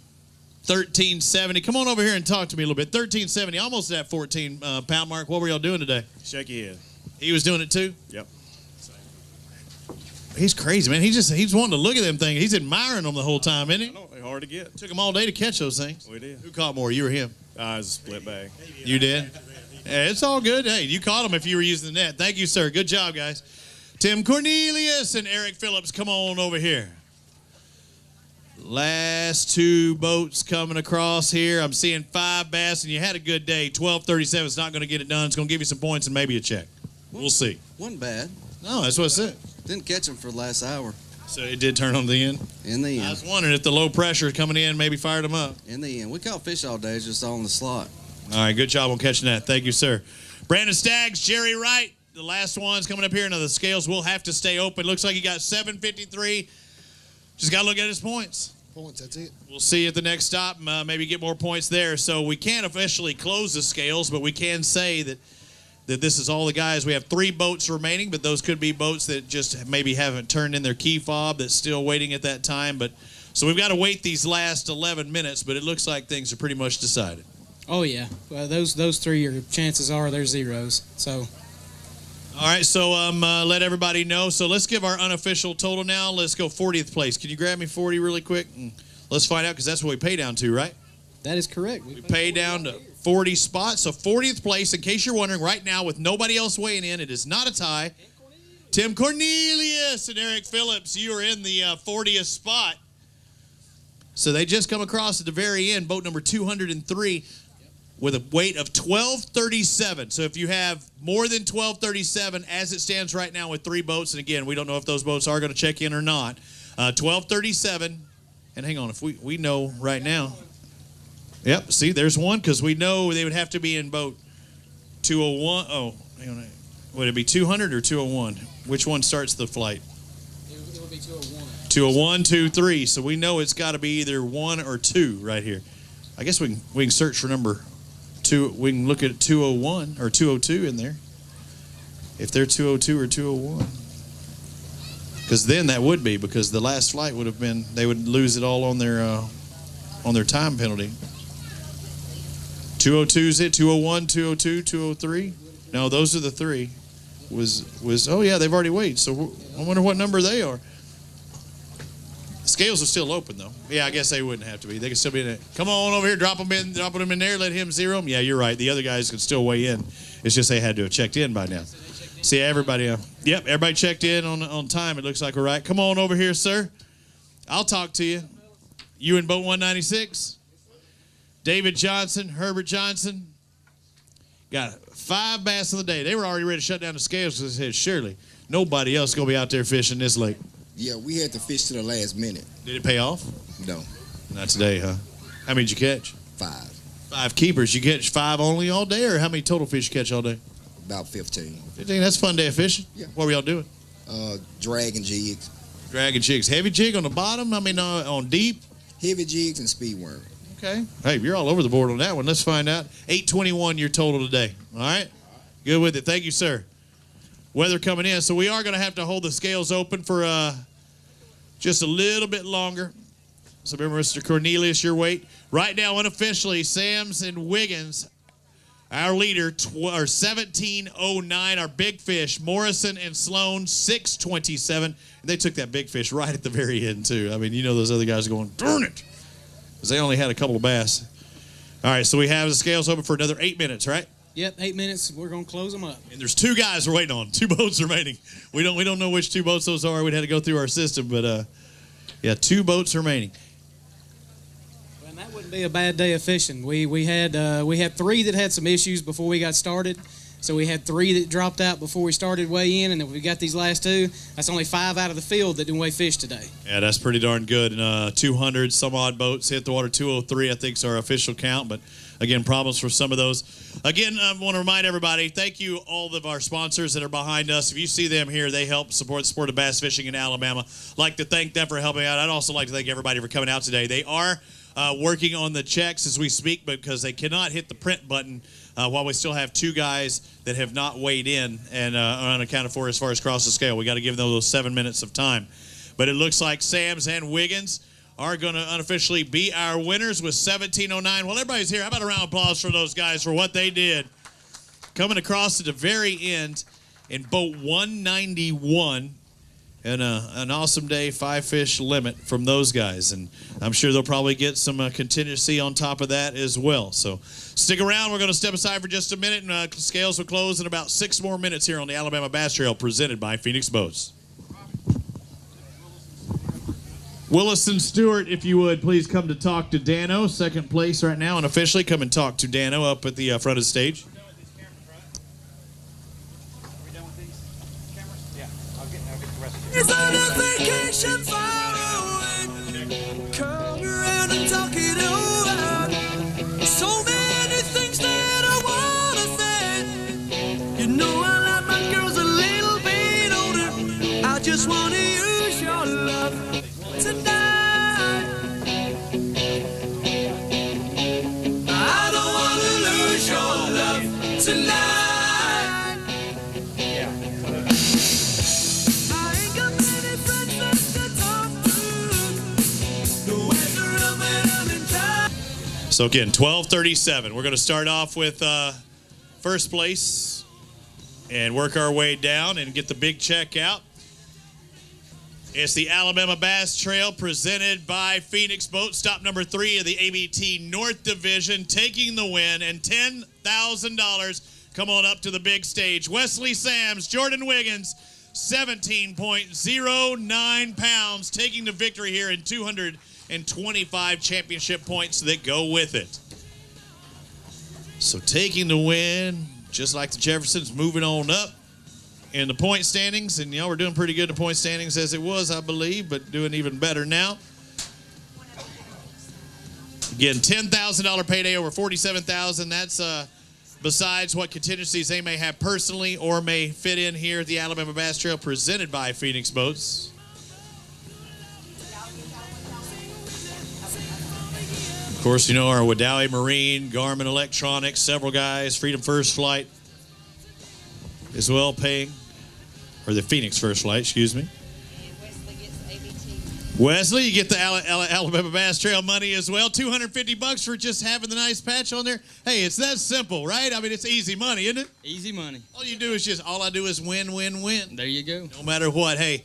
[SPEAKER 8] 1370. Come on over here and talk to me a little bit. 1370, almost at that 14-pound mark. What were y'all doing today?
[SPEAKER 14] Shaky head.
[SPEAKER 8] He was doing it too?
[SPEAKER 14] Yep.
[SPEAKER 8] He's crazy, man. He's wanting to look at them things. He's admiring them the whole time, isn't he?
[SPEAKER 14] I know, they're hard to get.
[SPEAKER 8] Took him all day to catch those things.
[SPEAKER 14] We did.
[SPEAKER 8] Who caught more, you or him?
[SPEAKER 14] It was a split bag.
[SPEAKER 8] You did? Yeah, it's all good. Hey, you caught him if you were using the net. Thank you, sir. Good job, guys. Tim Cornelius and Eric Phillips, come on over here. Last 2 boats coming across here. I'm seeing 5 bass, and you had a good day. 12:37 is not going to get it done. It's going to give you some points and maybe a check. We'll see.
[SPEAKER 22] Wasn't bad.
[SPEAKER 8] No, that's what I said.
[SPEAKER 22] Didn't catch him for the last hour.
[SPEAKER 8] So it did turn on the end?
[SPEAKER 22] In the end.
[SPEAKER 8] I was wondering if the low pressure coming in maybe fired them up.
[SPEAKER 22] In the end. We caught fish all day just on the slot.
[SPEAKER 8] All right, good job on catching that. Thank you, sir. Brandon Staggs, Jerry Wright, the last one's coming up here. Now the scales will have to stay open. Looks like he got 753. Just got to look at his points.
[SPEAKER 5] Points, that's it.
[SPEAKER 8] We'll see you at the next stop. Maybe get more points there. So we can't officially close the scales, but we can say that this is all the guys. We have 3 boats remaining, but those could be boats that just maybe haven't turned in their key fob that's still waiting at that time. But so we've got to wait these last 11 minutes, but it looks like things are pretty much decided.
[SPEAKER 10] Oh, yeah. Well, those 3 chances are they're zeros. So.
[SPEAKER 8] All right, so let everybody know. So let's give our unofficial total now. Let's go 40th place. Can you grab me 40 really quick? And let's find out because that's what we pay down to, right?
[SPEAKER 10] That is correct.
[SPEAKER 8] We pay down to 40 spots. So 40th place, in case you're wondering, right now with nobody else weighing in, it is not a tie. Tim Cornelius and Eric Phillips, you are in the 40th spot. So they just come across at the very end, boat number 203. With a weight of 1237. So if you have more than 1237 as it stands right now with 3 boats, and again, we don't know if those boats are going to check in or not. 1237, and hang on, if we know right now. Yep, see, there's one because we know they would have to be in boat 201. Oh, hang on. Would it be 200 or 201? Which one starts the flight?
[SPEAKER 10] It would be 201.
[SPEAKER 8] 201, 23. So we know it's got to be either 1 or 2 right here. I guess we can search for number 2. We can look at 201 or 202 in there. If they're 202 or 201. Because then that would be, because the last flight would have been, they would lose it all on their time penalty. 202 is it? 201, 202, 203? No, those are the 3. Oh yeah, they've already weighed. So I wonder what number they are. The scales are still open though. Yeah, I guess they wouldn't have to be. They can still be in it. Come on over here, dropping them in there, let him zero them. Yeah, you're right. The other guys can still weigh in. It's just they had to have checked in by now. See, everybody, yep, everybody checked in on time. It looks like we're right. Come on over here, sir. I'll talk to you. You in boat 196? David Johnson, Herbert Johnson. Got 5 bass of the day. They were already ready to shut down the scales because they said, surely nobody else is going to be out there fishing this lake.
[SPEAKER 16] Yeah, we had to fish to the last minute.
[SPEAKER 8] Did it pay off?
[SPEAKER 16] No.
[SPEAKER 8] Not today, huh? How many did you catch?
[SPEAKER 16] 5.
[SPEAKER 8] 5 keepers. You catch 5 only all day, or how many total fish you catch all day?
[SPEAKER 16] About 15.
[SPEAKER 8] 15, that's a fun day of fishing.
[SPEAKER 16] Yeah.
[SPEAKER 8] What were y'all doing?
[SPEAKER 16] Dragging jigs.
[SPEAKER 8] Dragging jigs. Heavy jig on the bottom? I mean, on deep?
[SPEAKER 16] Heavy jigs and speed worm.
[SPEAKER 8] Okay. Hey, you're all over the board on that one. Let's find out. 821 your total today. All right? Good with it. Thank you, sir. weather coming in. So we are going to have to hold the scales open for just a little bit longer. So remember, Mr. Cornelius, your weight. Right now, unofficially, Sams and Wiggins, our leader, 17:09. Our big fish, Morrison and Sloan, 6:27. And they took that big fish right at the very end, too. I mean, you know those other guys are going, darn it, because they only had a couple of bass. All right, so we have the scales open for another 8 minutes, right?
[SPEAKER 10] Yep, 8 minutes. We're going to close them up.
[SPEAKER 8] And there's 2 guys we're waiting on, 2 boats remaining. We don't know which 2 boats those are. We'd have to go through our system, but yeah, 2 boats remaining.
[SPEAKER 10] And that wouldn't be a bad day of fishing. We had 3 that had some issues before we got started. So we had 3 that dropped out before we started weigh in, and then we got these last 2. That's only 5 out of the field that didn't weigh fish today.
[SPEAKER 8] Yeah, that's pretty darn good. And 200 some odd boats hit the water. 203, I think, is our official count. But again, problems for some of those. Again, I want to remind everybody, thank you all of our sponsors that are behind us. If you see them here, they help support the sport of bass fishing in Alabama. I'd like to thank them for helping out. I'd also like to thank everybody for coming out today. They are working on the checks as we speak because they cannot hit the print button while we still have 2 guys that have not weighed in and are unaccounted for as far as cross the scale. We got to give them those 7 minutes of time. But it looks like Sams and Wiggins are going to unofficially be our winners with 17:09. Well, everybody's here. How about a round of applause for those guys for what they did? Coming across at the very end in boat 191. And an awesome day, 5 fish limit from those guys. And I'm sure they'll probably get some contingency on top of that as well. So stick around. We're going to step aside for just a minute, and scales will close in about 6 more minutes here on the Alabama Bass Trail presented by Phoenix Boats. Willison Stewart, if you would, please come to talk to Dano. Second place right now, and officially come and talk to Dano up at the front of the stage.
[SPEAKER 2] It's on a vacation far away. Come around and talk it over. So many things that I wanna say. You know I like my girls a little bit older. I just wanna use your love tonight. I don't wanna lose your love tonight.
[SPEAKER 8] So again, 12:37. We're going to start off with first place and work our way down and get the big check out. It's the Alabama Bass Trail presented by Phoenix Boats. Stop number 3 of the ABT North Division, taking the win, and $10,000. Come on up to the big stage. Wesley Sams, Jordan Wiggins, 17.09 pounds, taking the victory here in 225 championship points that go with it. So taking the win, just like the Jeffersons, moving on up in the point standings. And, you know, we're doing pretty good in the point standings as it was, I believe, but doing even better now. Again, $10,000 payday over $47,000. That's besides what contingencies they may have personally or may fit in here at the Alabama Bass Trail presented by Phoenix Boats. Of course, you know, our Wadowee Marine, Garmin Electronics, several guys, Freedom First Flight as well paying, or the Phoenix First Flight, excuse me. Wesley, you get the Alabama Bass Trail money as well. $250 for just having the nice patch on there. Hey, it's that simple, right? I mean, it's easy money, isn't it?
[SPEAKER 21] Easy money.
[SPEAKER 8] All I do is win, win, win.
[SPEAKER 21] There you go.
[SPEAKER 8] No matter what. Hey,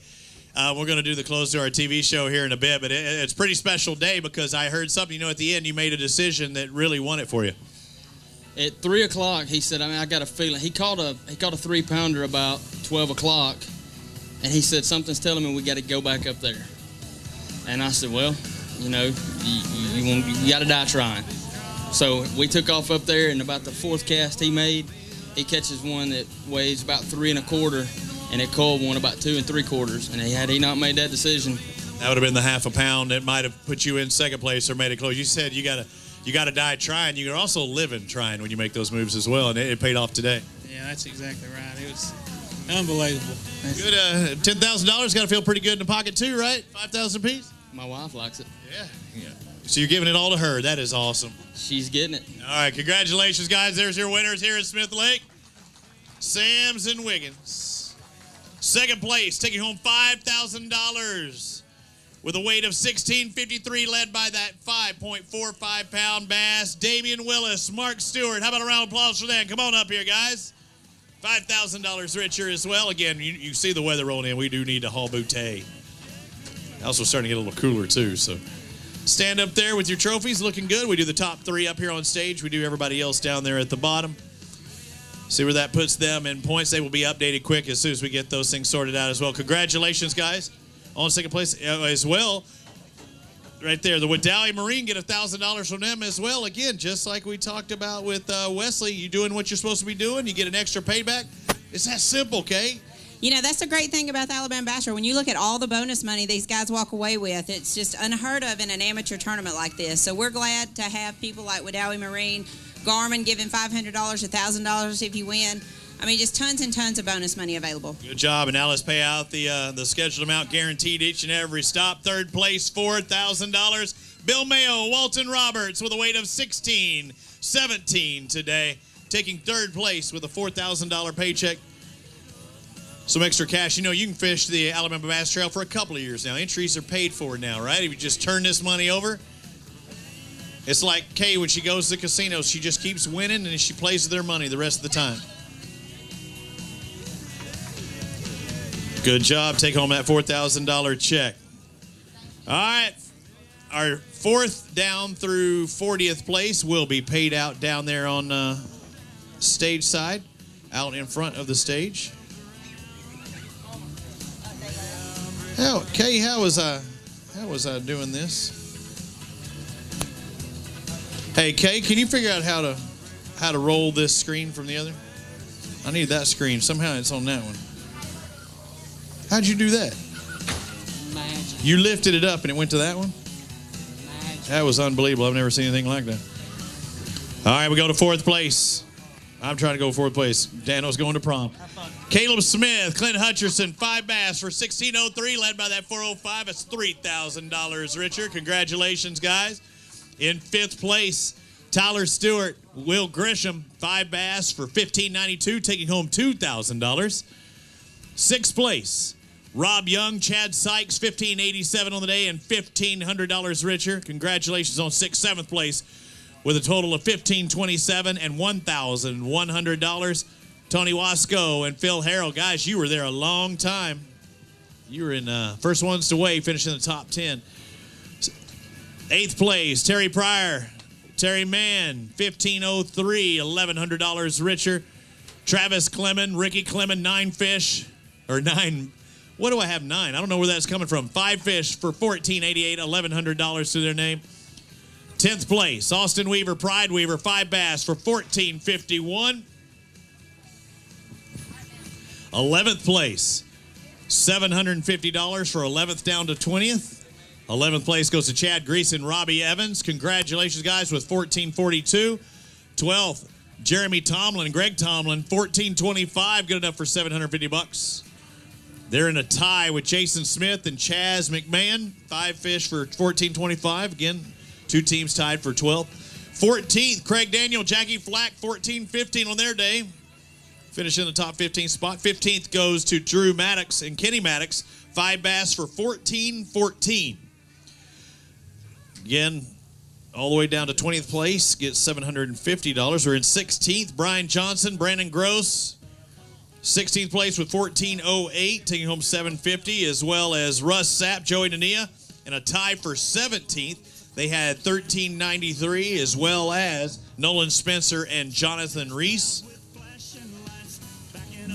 [SPEAKER 8] we're going to do the close to our TV show here in a bit, but it's a pretty special day because I heard something, you know, at the end you made a decision that really won it for you.
[SPEAKER 21] At 3 o'clock, he said, I got a feeling. He caught a 3-pounder about 12 o'clock, and he said, something's telling me we got to go back up there. And I said, well, you know, you got to die trying. So we took off up there, and about the 4th cast he made, he catches one that weighs about 3 1/4, and it caught one about 2 3/4. And had he not made that decision,
[SPEAKER 8] that would have been the half a pound that might have put you in second place or made it close. You said you got to die trying. You can also live in trying when you make those moves as well, and it paid off today.
[SPEAKER 23] Yeah, that's exactly right. It was unbelievable.
[SPEAKER 8] Good. $10,000 got to feel pretty good in the pocket too, right? 5,000 apiece.
[SPEAKER 21] my wife likes it.
[SPEAKER 8] Yeah. So you're giving it all to her. That is awesome.
[SPEAKER 21] She's getting it.
[SPEAKER 8] All right, congratulations, guys. There's your winners here at Smith Lake. Sams and Wiggins. Second place, taking home $5,000 with a weight of 1653, led by that 5.45-pound bass, Damian Willis, Mark Stewart. How about a round of applause for them? Come on up here, guys. $5,000 richer as well. Again, you see the weather rolling in. We do need a haul bouteille. Also starting to get a little cooler, too, so stand up there with your trophies, looking good. We do the top 3 up here on stage. We do everybody else down there at the bottom. See where that puts them in points. They will be updated quick as soon as we get those things sorted out as well. Congratulations, guys, on second place as well. Right there, the Wadali Marine get $1,000 from them as well. Again, just like we talked about with Wesley, you doing what you're supposed to be doing, you get an extra payback. It's that simple, Kay.
[SPEAKER 9] You know, that's the great thing about the Alabama Bass Trail. When you look at all the bonus money these guys walk away with, it's just unheard of in an amateur tournament like this. So we're glad to have people like Wadali Marine, Garmin giving $500, $1,000 if you win. I mean, just tons and tons of bonus money available.
[SPEAKER 8] Good job. And now let's pay out the scheduled amount guaranteed each and every stop. Third place, $4,000. Bill Mayo, Walton Roberts with a weight of 16-17 today. Taking third place with a $4,000 paycheck. Some extra cash. You know, you can fish the Alabama Bass Trail for a couple of years now. Entries are paid for now, right? If you just turn this money over, it's like Kay when she goes to the casinos. She just keeps winning and she plays with their money the rest of the time. Good job. Take home that $4,000 check. All right. Our 4th down through 40th place will be paid out down there on stage side, out in front of the stage. Kay, how was I doing this? Hey, Kay, can you figure out how to roll this screen from the other? I need that screen. Somehow it's on that one. How'd you do that?
[SPEAKER 21] Magic.
[SPEAKER 8] You lifted it up and it went to that one?
[SPEAKER 21] Magic.
[SPEAKER 8] That was unbelievable. I've never seen anything like that. All right, we go to 4th place. I'm trying to go 4th place. Dano's going to prom. Caleb Smith, Clint Hutcherson, 5 bass for 1603, led by that 405. It's $3,000 richer. Congratulations, guys. In 5th place, Tyler Stewart, Will Grisham, 5 bass for 1592, taking home $2,000. 6th place, Rob Young, Chad Sykes, 1587 on the day and $1,500 richer. Congratulations on 6th, 7th place with a total of $1,527 and $1,100. Tony Wasco and Phil Harrell. Guys, you were there a long time. You were in first ones to weigh, finishing in the top 10. 8th place, Terry Pryor, Terry Mann, 1503, $1,100 richer. Travis Clemon, Ricky Clemon, 9 fish, or 9. What do I have 9? I don't know where that's coming from. 5 fish for $1,488, $1,100 to their name. 10th place, Austin Weaver, Pride Weaver, 5 bass for $1,451. 11th place, $750 for 11th down to 20th. 11th place goes to Chad Grease and Robbie Evans. Congratulations, guys, with $1,442. 12th, Jeremy Tomlin, Greg Tomlin, $1,425, good enough for $750. They're in a tie with Jason Smith and Chaz McMahon, 5 fish for $1,425. Again, 2 teams tied for 12th. 14th, Craig Daniel, Jackie Flack, $1,415 on their day. Finish in the top 15 spot. 15th goes to Drew Maddox and Kenny Maddox, 5 bass for $1,414. Again, all the way down to 20th place, gets $750. We're in 16th, Brian Johnson, Brandon Gross, 16th place with $1,408, taking home $750, as well as Russ Sapp, Joey Nania, and a tie for 17th. They had $1,393, as well as Nolan Spencer and Jonathan Reese.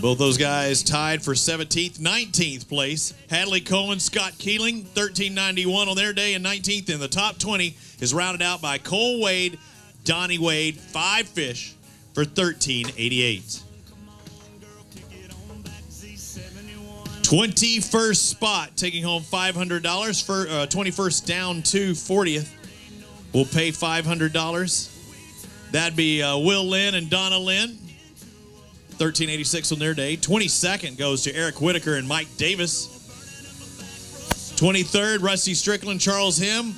[SPEAKER 8] Both those guys tied for 17th. 19th place, Hadley Cohen, Scott Keeling, $1,391 on their day, and 19th in the top 20 is rounded out by Cole Wade, Donnie Wade, 5 fish for $1,388. 21st spot, taking home $500 for 21st down to 40th. We'll pay $500. That'd be Will Lynn and Donna Lynn. $1,386 on their day. 22nd goes to Eric Whitaker and Mike Davis. 23rd, Rusty Strickland, Charles Him,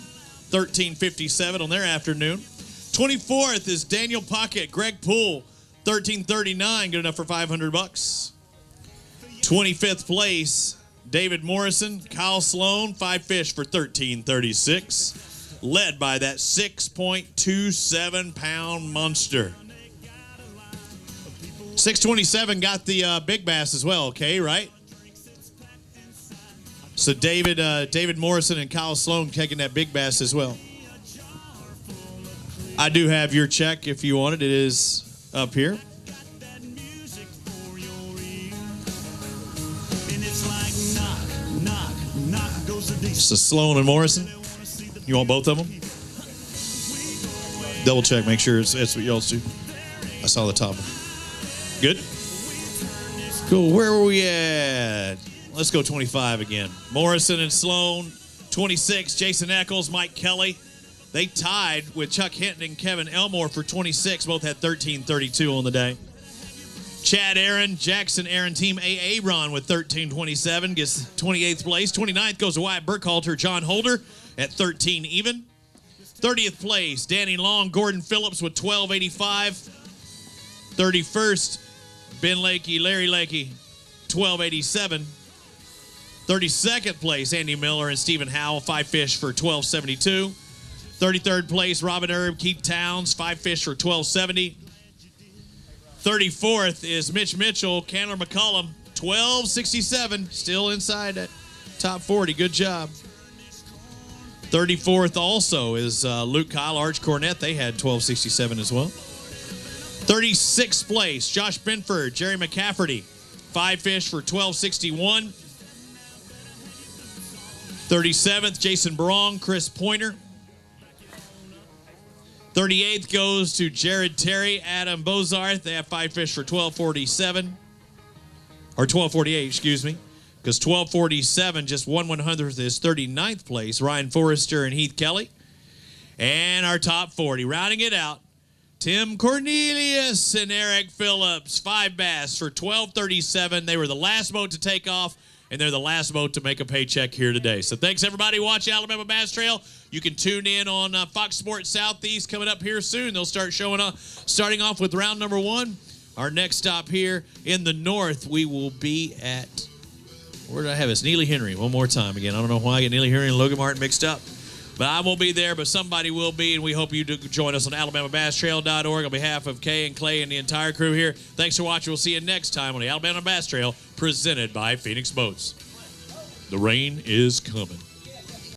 [SPEAKER 8] $1,357 on their afternoon. 24th is Daniel Pocket, Greg Poole, $1,339, good enough for $500. 25th place, David Morrison, Kyle Sloan, 5 fish for $13.36, led by that 6.27 pound monster. 627 got the big bass as well, okay, right? So David Morrison and Kyle Sloan taking that big bass as well. I do have your check if you want it. It is up here. So Sloan and Morrison. You want both of them? Double check, make sure it's what y'all do. I saw the top. Good. Cool. Where were we at? Let's go 25 again. Morrison and Sloan. 26, Jason Eccles, Mike Kelly. They tied with Chuck Hinton and Kevin Elmore for 26. Both had 13.32 on the day. Chad Aaron, Jackson Aaron, Team AA Ron with 13.27 gets 28th place. 29th goes to Wyatt Burkhalter, John Holder at 13 even. 30th place, Danny Long, Gordon Phillips with 12.85. 31st, Ben Lakey, Larry Lakey, 12.87. 32nd place, Andy Miller and Stephen Howell, 5 fish for 12.72. 33rd place, Robin Erb, Keith Towns, 5 fish for 12.70. 34th is Mitch Mitchell, Candler McCullum, 12.67, still inside that top 40. Good job. 34th also is Luke Kyle, Arch Cornett. They had 12.67 as well. 36th place, Josh Benford, Jerry McCafferty, 5 fish for 12.61. 37th, Jason Barong, Chris Pointer. 38th goes to Jared Terry, Adam Bozarth. They have 5 fish for 12.47. Or 12.48, excuse me. Because 12.47, just 1/100th is 39th place. Ryan Forrester and Heath Kelly. And our top 40, rounding it out, Tim Cornelius and Eric Phillips, 5 bass for 12.37. They were the last boat to take off, and they're the last boat to make a paycheck here today. So thanks, everybody. Watch Alabama Bass Trail. You can tune in on Fox Sports Southeast coming up here soon. They'll start showing up, starting off with round number 1. Our next stop here in the north, we will be at, where did I have this? Neely Henry. One more time again. I don't know why I get Neely Henry and Logan Martin mixed up. But I won't be there, but somebody will be, and we hope you do join us on AlabamaBassTrail.org on behalf of Kay and Clay and the entire crew here. Thanks for watching. We'll see you next time on the Alabama Bass Trail, presented by Phoenix Boats. The rain is coming.